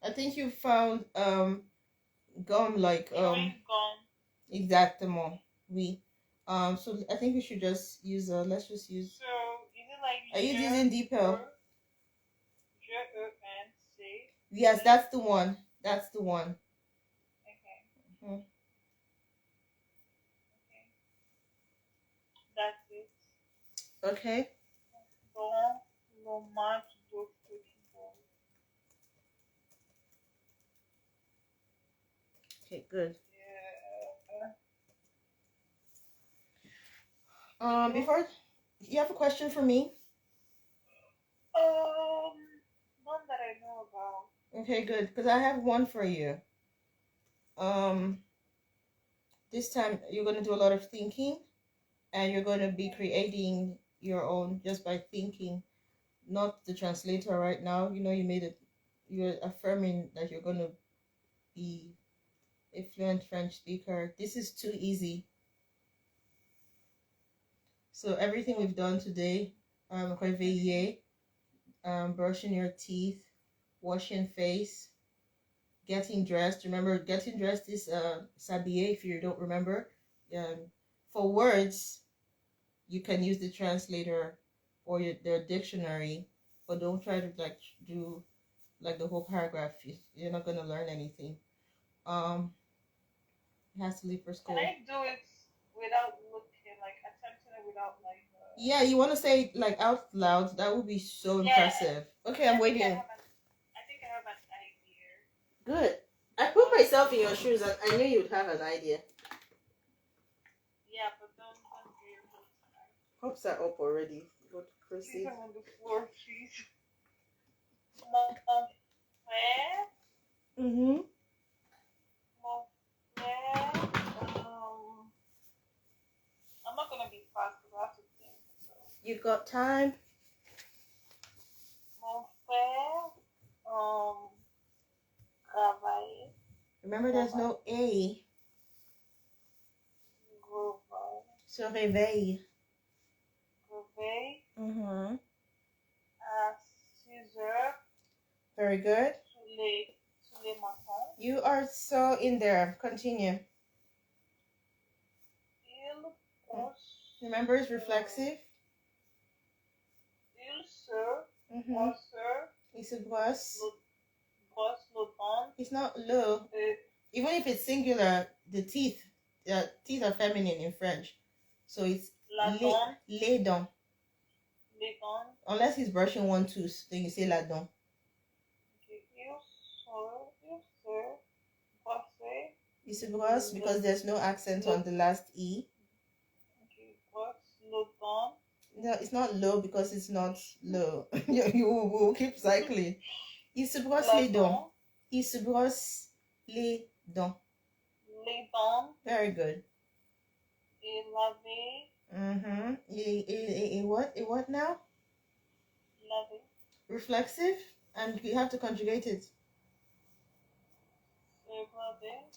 I think you found gum like
gum.
Exactement. Oui. So I think we should just use let's just use.
So is it like?
Are you using DeepL?
G-E-N-C.
Yes, that's the one. That's the one.
Okay.
Mm-hmm.
Okay. That's it.
Okay. Okay, good.
Yeah.
Before you have a question for me?
One that I know about.
Okay, good. Because I have one for you. This time you're gonna do a lot of thinking, and you're gonna be creating your own just by thinking, not the translator right now. You know, you made it. You're affirming that you're gonna be a fluent French speaker. This is too easy. So everything we've done today, réveiller, brushing your teeth, washing face, getting dressed. Remember, getting dressed is s'habiller if you don't remember. For words, you can use the translator or their dictionary, but don't try to like do like the whole paragraph. You're not gonna learn anything. It has to leave for school.
Can I do it without looking, like attempting it without like?
Yeah, you want to say it like out loud. That would be so impressive. Okay, I'm waiting.
I think I have an idea.
Good. I put myself in your shoes and I knew you'd have an idea.
Yeah, but don't do your hopes.
Hopes are up already. What proceed?
Leave them on the floor, please. Mon frère.
Mm-hmm.
Mon frère. I'm not gonna be fast because I have to think. So.
You got time?
Mon frère. Travailler.
Remember, there's no A. Se réveille.
Réveille.
Mm-hmm.
À 6 heures.
Very good.
Tous les matins.
You are so in there. Continue. Remember, it's reflexive.
Il se.
Mm-hmm. Il se brosse. It's not le. Even if it's singular, the teeth are feminine in French. So it's les dents. Unless he's brushing one tooth, then you say la dent. Il se brosse because there's no accent on the last E. No, it's not low because it's not low. you will keep cycling. Il se brosse les dents. Il se brosse les dents.
Les dents.
Very good.
Et laver.
Mm-hmm. A what now?
Laver.
Reflexive, and you have to conjugate it.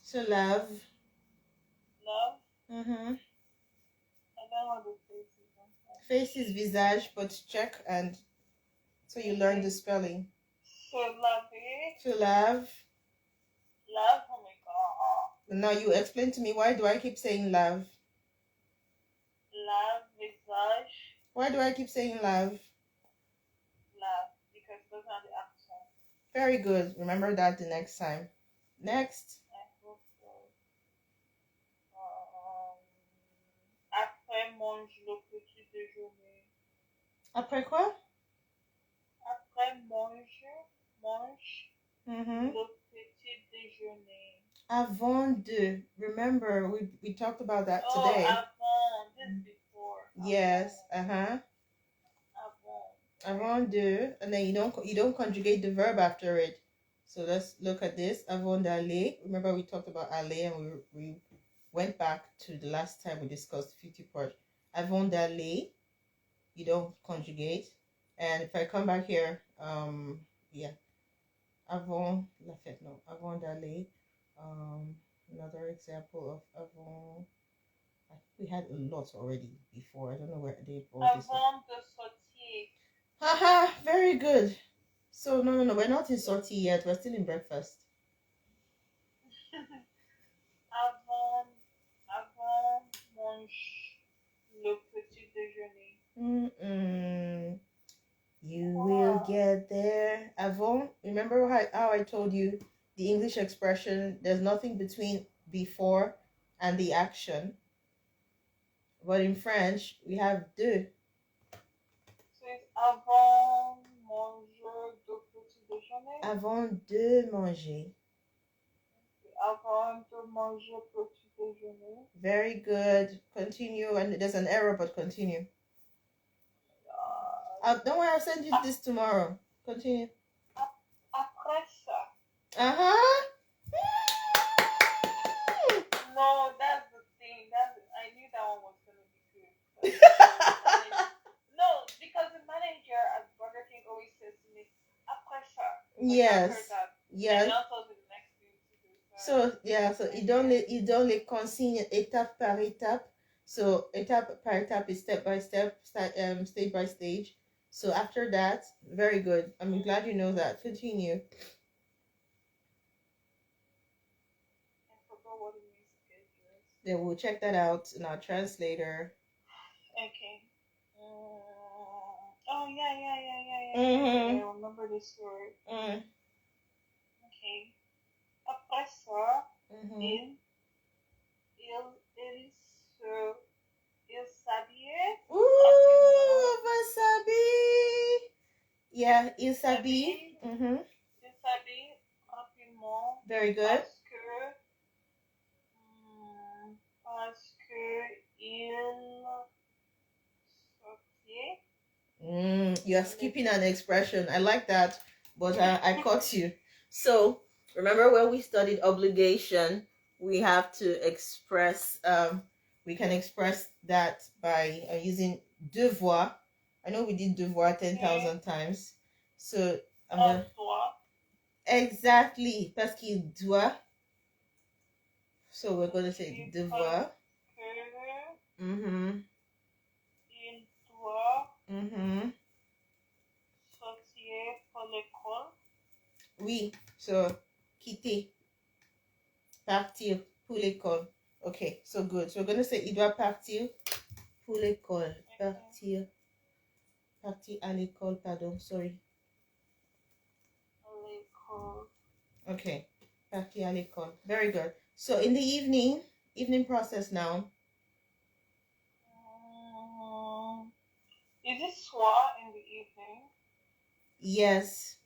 Se lave.
Love.
Mm-hmm.
I don't know the faces.
Face is visage, but check and so you learn the spelling.
Se laver.
To lave.
Love. Oh my god.
Now you explain to me, why do I keep saying love?
Love, visage.
Why do I keep saying love?
Love, because it doesn't have the accent.
Very good. Remember that the next time. Next.
Après mange le petit déjeuner.
Après quoi?
Après mange
Mm-hmm.
le petit déjeuner.
Avant de. Remember, we talked about that
Oh,
today.
avant. This before.
Yes. Uh-huh. Avant de, and then you don't conjugate the verb after it. So let's look at this. Avant d'aller. Remember we talked about aller and we went back to the last time we discussed future part. Avant d'aller, you don't conjugate. And if I come back here, yeah. Avant la fête, no. Avant d'aller. Another example of avant. I think we had a lot already before. I don't know where they brought this.
Avant de sortir.
Haha, very good. So no, we're not in sortie yet. We're still in breakfast.
Avant mange le petit déjeuner.
You will get there. Avant, remember how I told you the English expression, there's nothing between before and the action. But in French, we have de.
C'est avant manger le petit déjeuner.
Avant de manger.
Avant de manger le petit déjeuner.
Very good. Continue. And there's an error, but continue. Don't worry, I'll send you this tomorrow. Continue.
Après ça.
Uh-huh.
No, that's the thing. I knew that one was going to be good. No, because the manager at Burger King always says to me, après ça.
Yes. Yes.
So
yeah, so il donne les consignes étape par étape. So étape par étape is step by step, stage by stage. So after that, very good. I'm glad you know that. Continue.
I forgot what it means schedules.
Then we'll check that out in our translator.
Okay. Oh yeah.
Mhm.
I remember this word.
Mm.
Okay. Après ça,
Mhm.
il se, il s'habillait
Ooh, wasabi. Yeah, il
Il
s'habille. Mhm.
il s'habille rapidement
Very good.
parce que il sortait.
You're skipping an expression. I like that, but I caught you. So remember when we studied obligation, we have to express. We can express that by using devoir. I know we did devoir 10,000 times. So I'm gonna exactly parce qu'il doit. So we're gonna say devoir. Mm-hmm.
Il doit
Mm-hmm.
sortir pour l'école.
Oui. So quitter. Partir pour l'école. Okay, so good. So we're going to say il doit partir pour l'école. Partir. Partir à l'école, pardon, sorry.
L'école.
Okay, partir à l'école. Very good. So in the evening process now.
Is it soir in the evening?
Yes.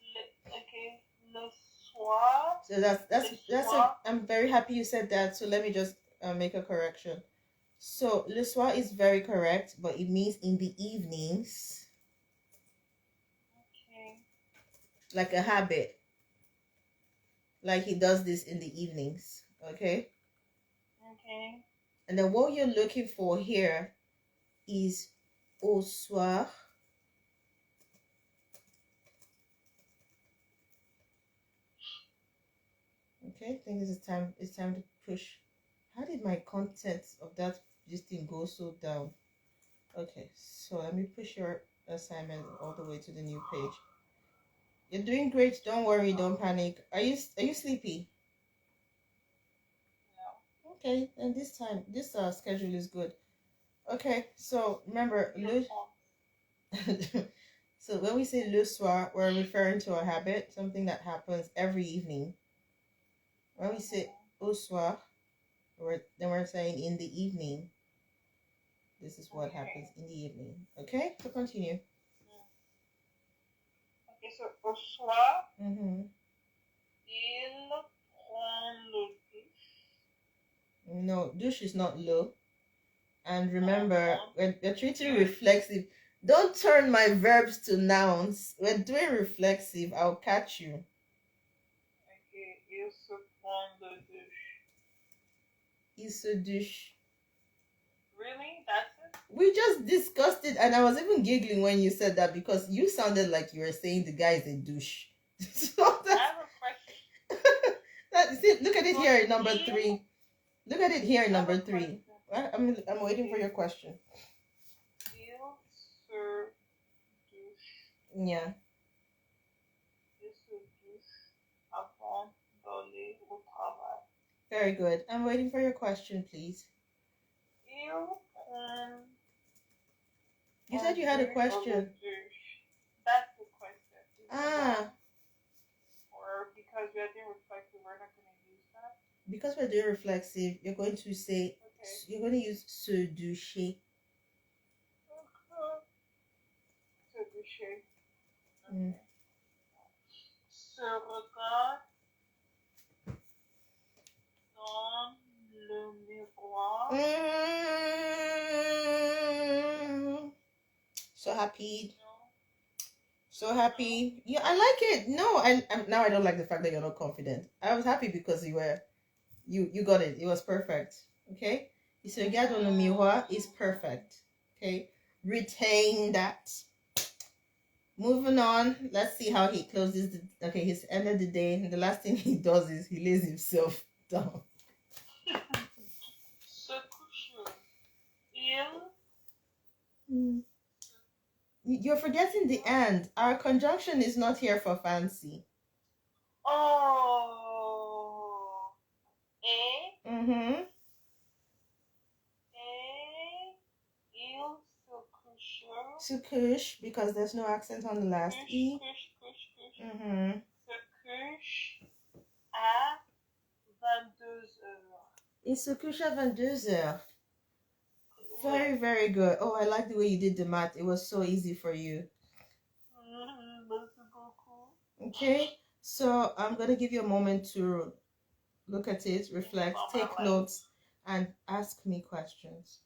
Okay, le soir.
So I'm very happy you said that. So let me just make a correction. So le soir is very correct, but it means in the evenings.
Okay.
Like a habit. Like he does this in the evenings. Okay?
Okay.
And then what you're looking for here is au soir. Okay, I think it's time to push. How did my contents of this thing go so down? Okay, so let me push your assignment all the way to the new page. You're doing great. Don't worry, don't panic. Are you sleepy?
No.
Okay, and this schedule is good. Okay, so remember so when we say le soir, we're referring to a habit, something that happens every evening. When we say au soir, we're saying in the evening. This is what happens in the evening. Okay, so continue.
Okay, so au soir,
Mm-hmm.
il prend le douche.
No, douche is not le. And remember, we're treating reflexive. Don't turn my verbs to nouns. We're doing reflexive. I'll catch you.
Okay, il se prend le douche.
Il se douche.
Really? That's it?
We just discussed it, and I was even giggling when you said that because you sounded like you were saying the guy is a douche. So
I have a question.
see, look at it here, number 3. Look at it here, number 3. I'm waiting for your question.
Il se douche.
Yeah.
Il se douche avant d'aller au travail.
Very good. I'm waiting for your question, please. You said you had a question.
That's the question. Or because we are doing reflexive, we're not going to use that?
Because we're doing reflexive, you're going to say, you're going to use se doucher.
Se doucher.
Okay.
Se regarde dans le miroir.
So happy. So happy. Yeah, I like it. No, now I don't like the fact that you're not confident. I was happy because you got it. It was perfect. Okay? Il se regarde dans le miroir is perfect. Okay? Retain that. Moving on. Let's see how he closes okay, he's ended the day. And the last thing he does is he lays himself down.
Se couche.
Mm. You're forgetting the and. Our conjunction is not here for fancy.
Oh. Et.
Mm-hmm.
Et. Il se couche.
Se couche, because there's no accent on the last E.
Couche.
Mm-hmm.
Se couche à 22h.
Il se couche à 22h. Very, very good. Oh, I like the way you did the math. It was so easy for you.
Merci beaucoup.
Okay, so I'm going to give you a moment to look at it, reflect, take notes, and ask me questions.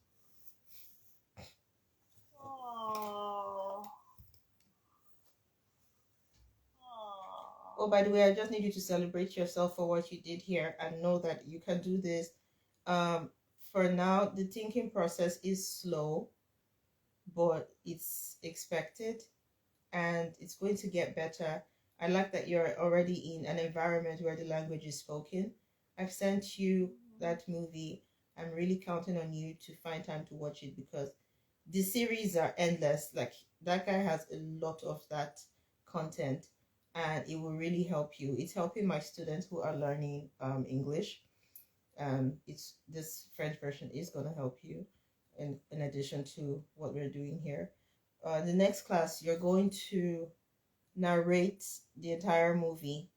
Oh, by the way, I just need you to celebrate yourself for what you did here and know that you can do this. For now, the thinking process is slow, but it's expected and it's going to get better. I like that you're already in an environment where the language is spoken. I've sent you that movie. I'm really counting on you to find time to watch it because the series are endless. Like, that guy has a lot of that content and it will really help you. It's helping my students who are learning English. It's this French version is going to help you in addition to what we're doing here. The next class, you're going to narrate the entire movie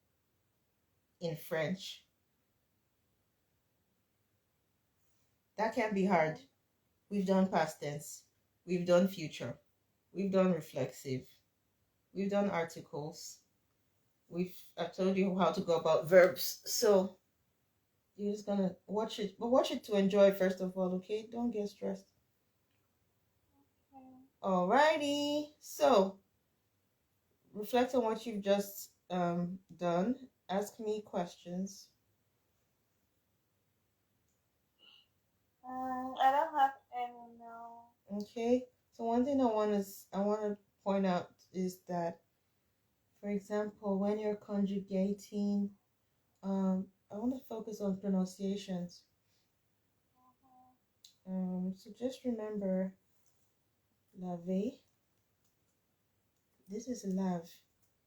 in French. That can be hard. We've done past tense, we've done future, we've done reflexive, we've done articles, I've told you how to go about verbs. So you're just gonna watch it, but watch it to enjoy first of all, okay? Don't get stressed. Alrighty, so reflect on what you've just done. Ask me questions.
I don't have any now.
Okay. So one thing I want to point out is that, for example, when you're conjugating, I want to focus on pronunciations. So just remember, laver. This is lave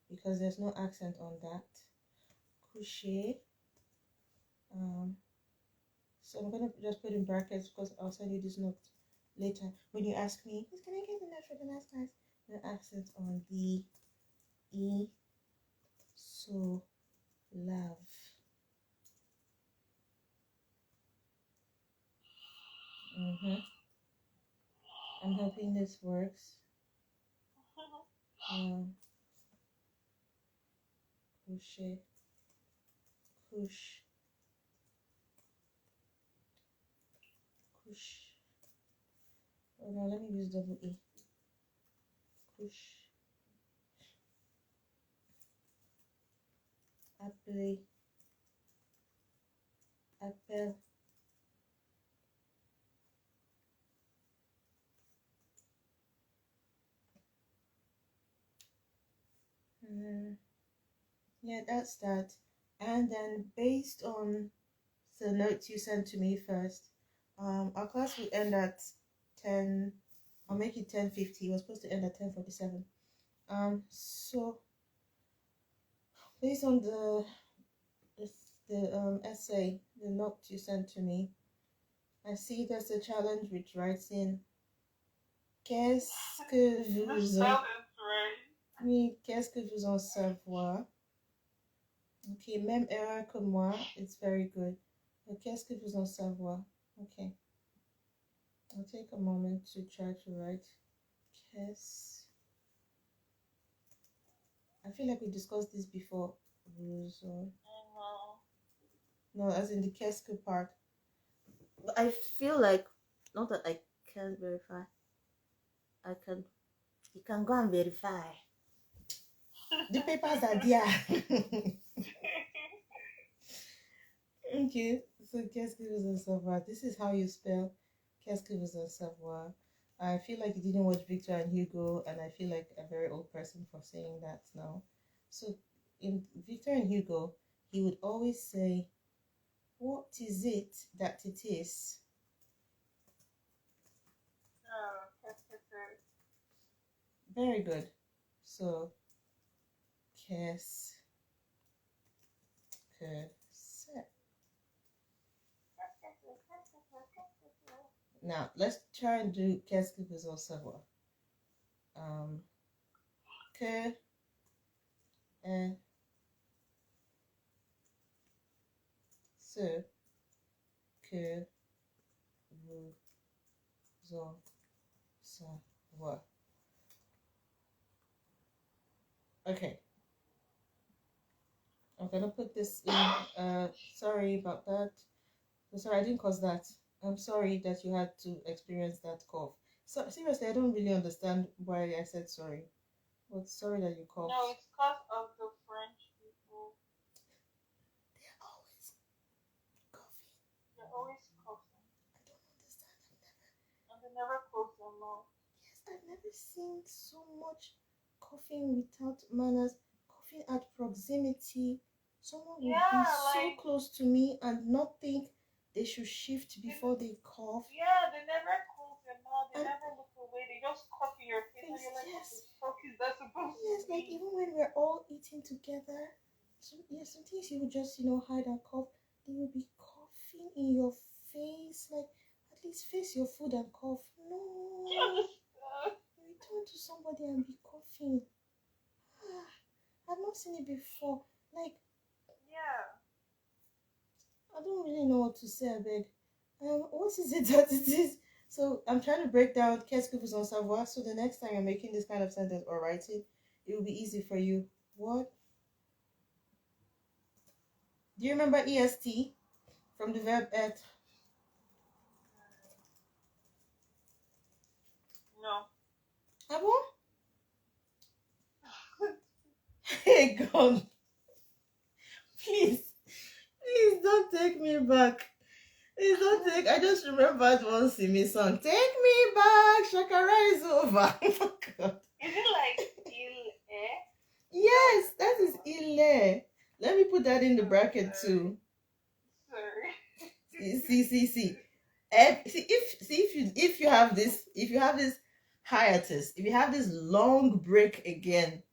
because there's no accent on that. Coucher. So I'm gonna just put in brackets because I'll send you this note later. When you ask me, can I get the note for the last class? The accent on the E. So love. I'm hoping this works. Coucher. Couche. Couche. Oh no, let me use double E. Couche. Appeler. Appel. Yeah, that's that. And then based on the notes you sent to me first, our class will end at 10. I'll make it 10:50. It was supposed to end at 10:47. So based on the essay, the note you sent to me, I see there's a challenge with writing. Qu'est-ce que vous en... Oui, qu'est-ce que vous en savoir? Ok, même erreur que moi. It's very good. Qu'est-ce que vous en savoir? Okay. I'll take a moment to try to write. Qu'est-ce... I feel like we discussed this before. No, as in the qu'est-ce que part. But I feel like, not that I can verify. You can go and verify. The papers are there. Okay, so qu'est-ce que vous en savoir? This is how you spell qu'est-ce que vous en savoir. I feel like you didn't watch Victor and Hugo, and I feel like a very old person for saying that now. So in Victor and Hugo, he would always say, what is it that it is?
Qu'est-ce que c'est?
Very good. So, qu'est-ce que c'est? Now, let's try and do qu'est-ce que vous en savoir. Que est ce que vous en savoir? Okay. I'm gonna put this in. Sorry about that. I'm sorry, I didn't cause that. I'm sorry that you had to experience that cough. So seriously, I don't really understand why I said sorry. But sorry that you coughed.
No, it's because of the French people.
They're always coughing.
They're always coughing.
I don't understand.
And they never close their mouth.
Yes, I've never seen so much coughing without manners. Coughing at proximity. Someone will be so close to me and not think they should shift before they cough.
Yeah, they never close their mouth. They never look away. They just cough in your face, and you're like, what the fuck is that supposed to be?
Yes, like even when we're all eating together, sometimes you would just, hide and cough. They will be coughing in your face. Like, at least face your food and cough. No. You turn to somebody and be coughing. I've not seen it before. Like,
yeah.
I don't really know what to say, I beg. What is it that it is? So I'm trying to break down qu'est-ce que vous en savoir, so the next time you're making this kind of sentence or writing, it will be easy for you. What? Do you remember EST from the verb être?
No.
Ah bon? Hey God. Please don't take me back. Please don't take. I just remembered one Simi song. Take me back, Shakara is over. Oh God.
Is it like il est?
Yes, that is il. Let me put that in the bracket too.
Sorry.
See. If you have this hiatus, if you have this long break again,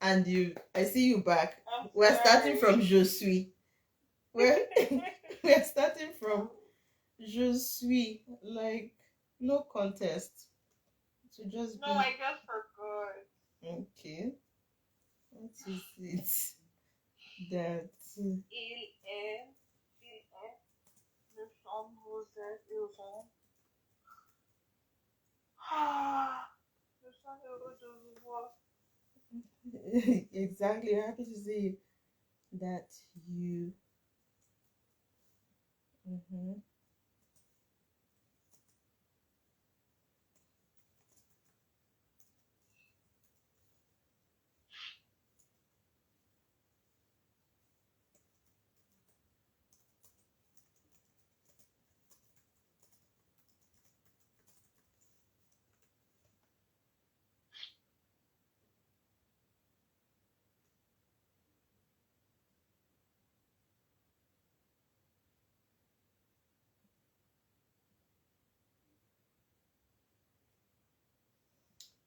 and I see you back. We're starting from je suis. We're starting from je suis, like no contest. To just
no, I just forgot.
Okay. What is it? That
il est le champ vous êtes heureux. Je suis heureux de vous voir.
Exactly. I'm happy to see that you.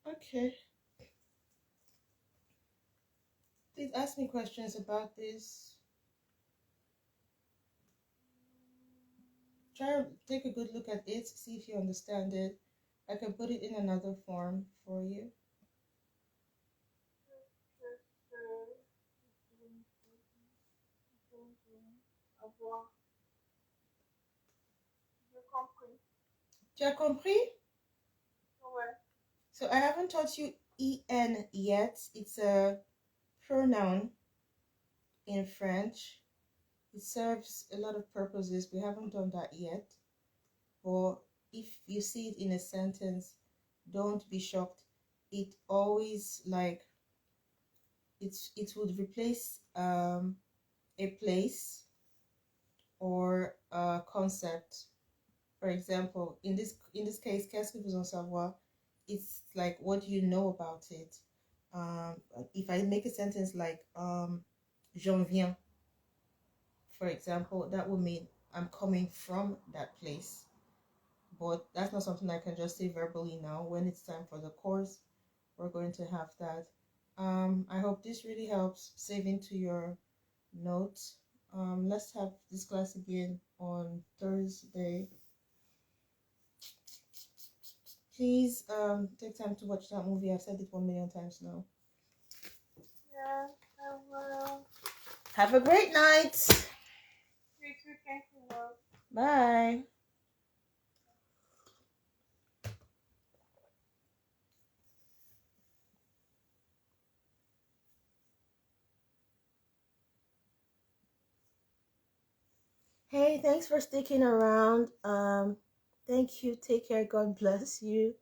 Okay. Please ask me questions about this. Try to take a good look at it, see if you understand it. I can put it in another form for you. Tu as compris?
Ouais.
So I haven't taught you en yet. It's a pronoun in French. It serves a lot of purposes. We haven't done that yet. But if you see it in a sentence, don't be shocked. It always it would replace a place or a concept. For example, in this case, qu'est-ce que vous en savoir? It's like, what do you know about it? If I make a sentence like j'en viens, for example, that would mean I'm coming from that place. But that's not something I can just say verbally now. When it's time for the course, we're going to have that. I hope this really helps save into your notes. Let's have this class again on Thursday. Please take time to watch that movie. I've said it 1 million times now.
Yeah, I will.
Have a great night.
You too, thank you, love.
Bye. Hey, thanks for sticking around. Thank you. Take care. God bless you.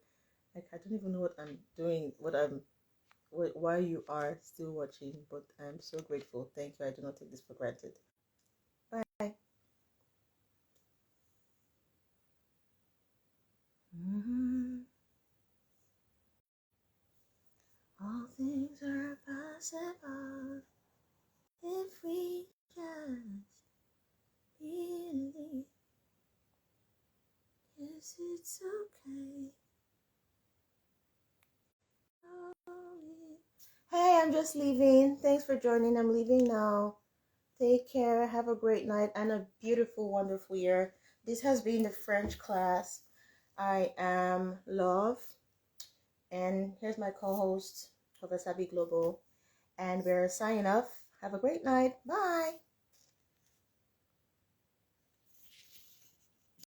Like, I don't even know what I'm doing, why you are still watching, but I'm so grateful. Thank you. I do not take this for granted. Bye. All things are possible if we just believe. Yes, it's okay. Hey, I'm just leaving. Thanks for joining. I'm leaving now. Take care. Have a great night and a beautiful, wonderful year. This has been the French class. I am Love. And here's my co-host, Professor Global. And we're signing off. Have a great night. Bye.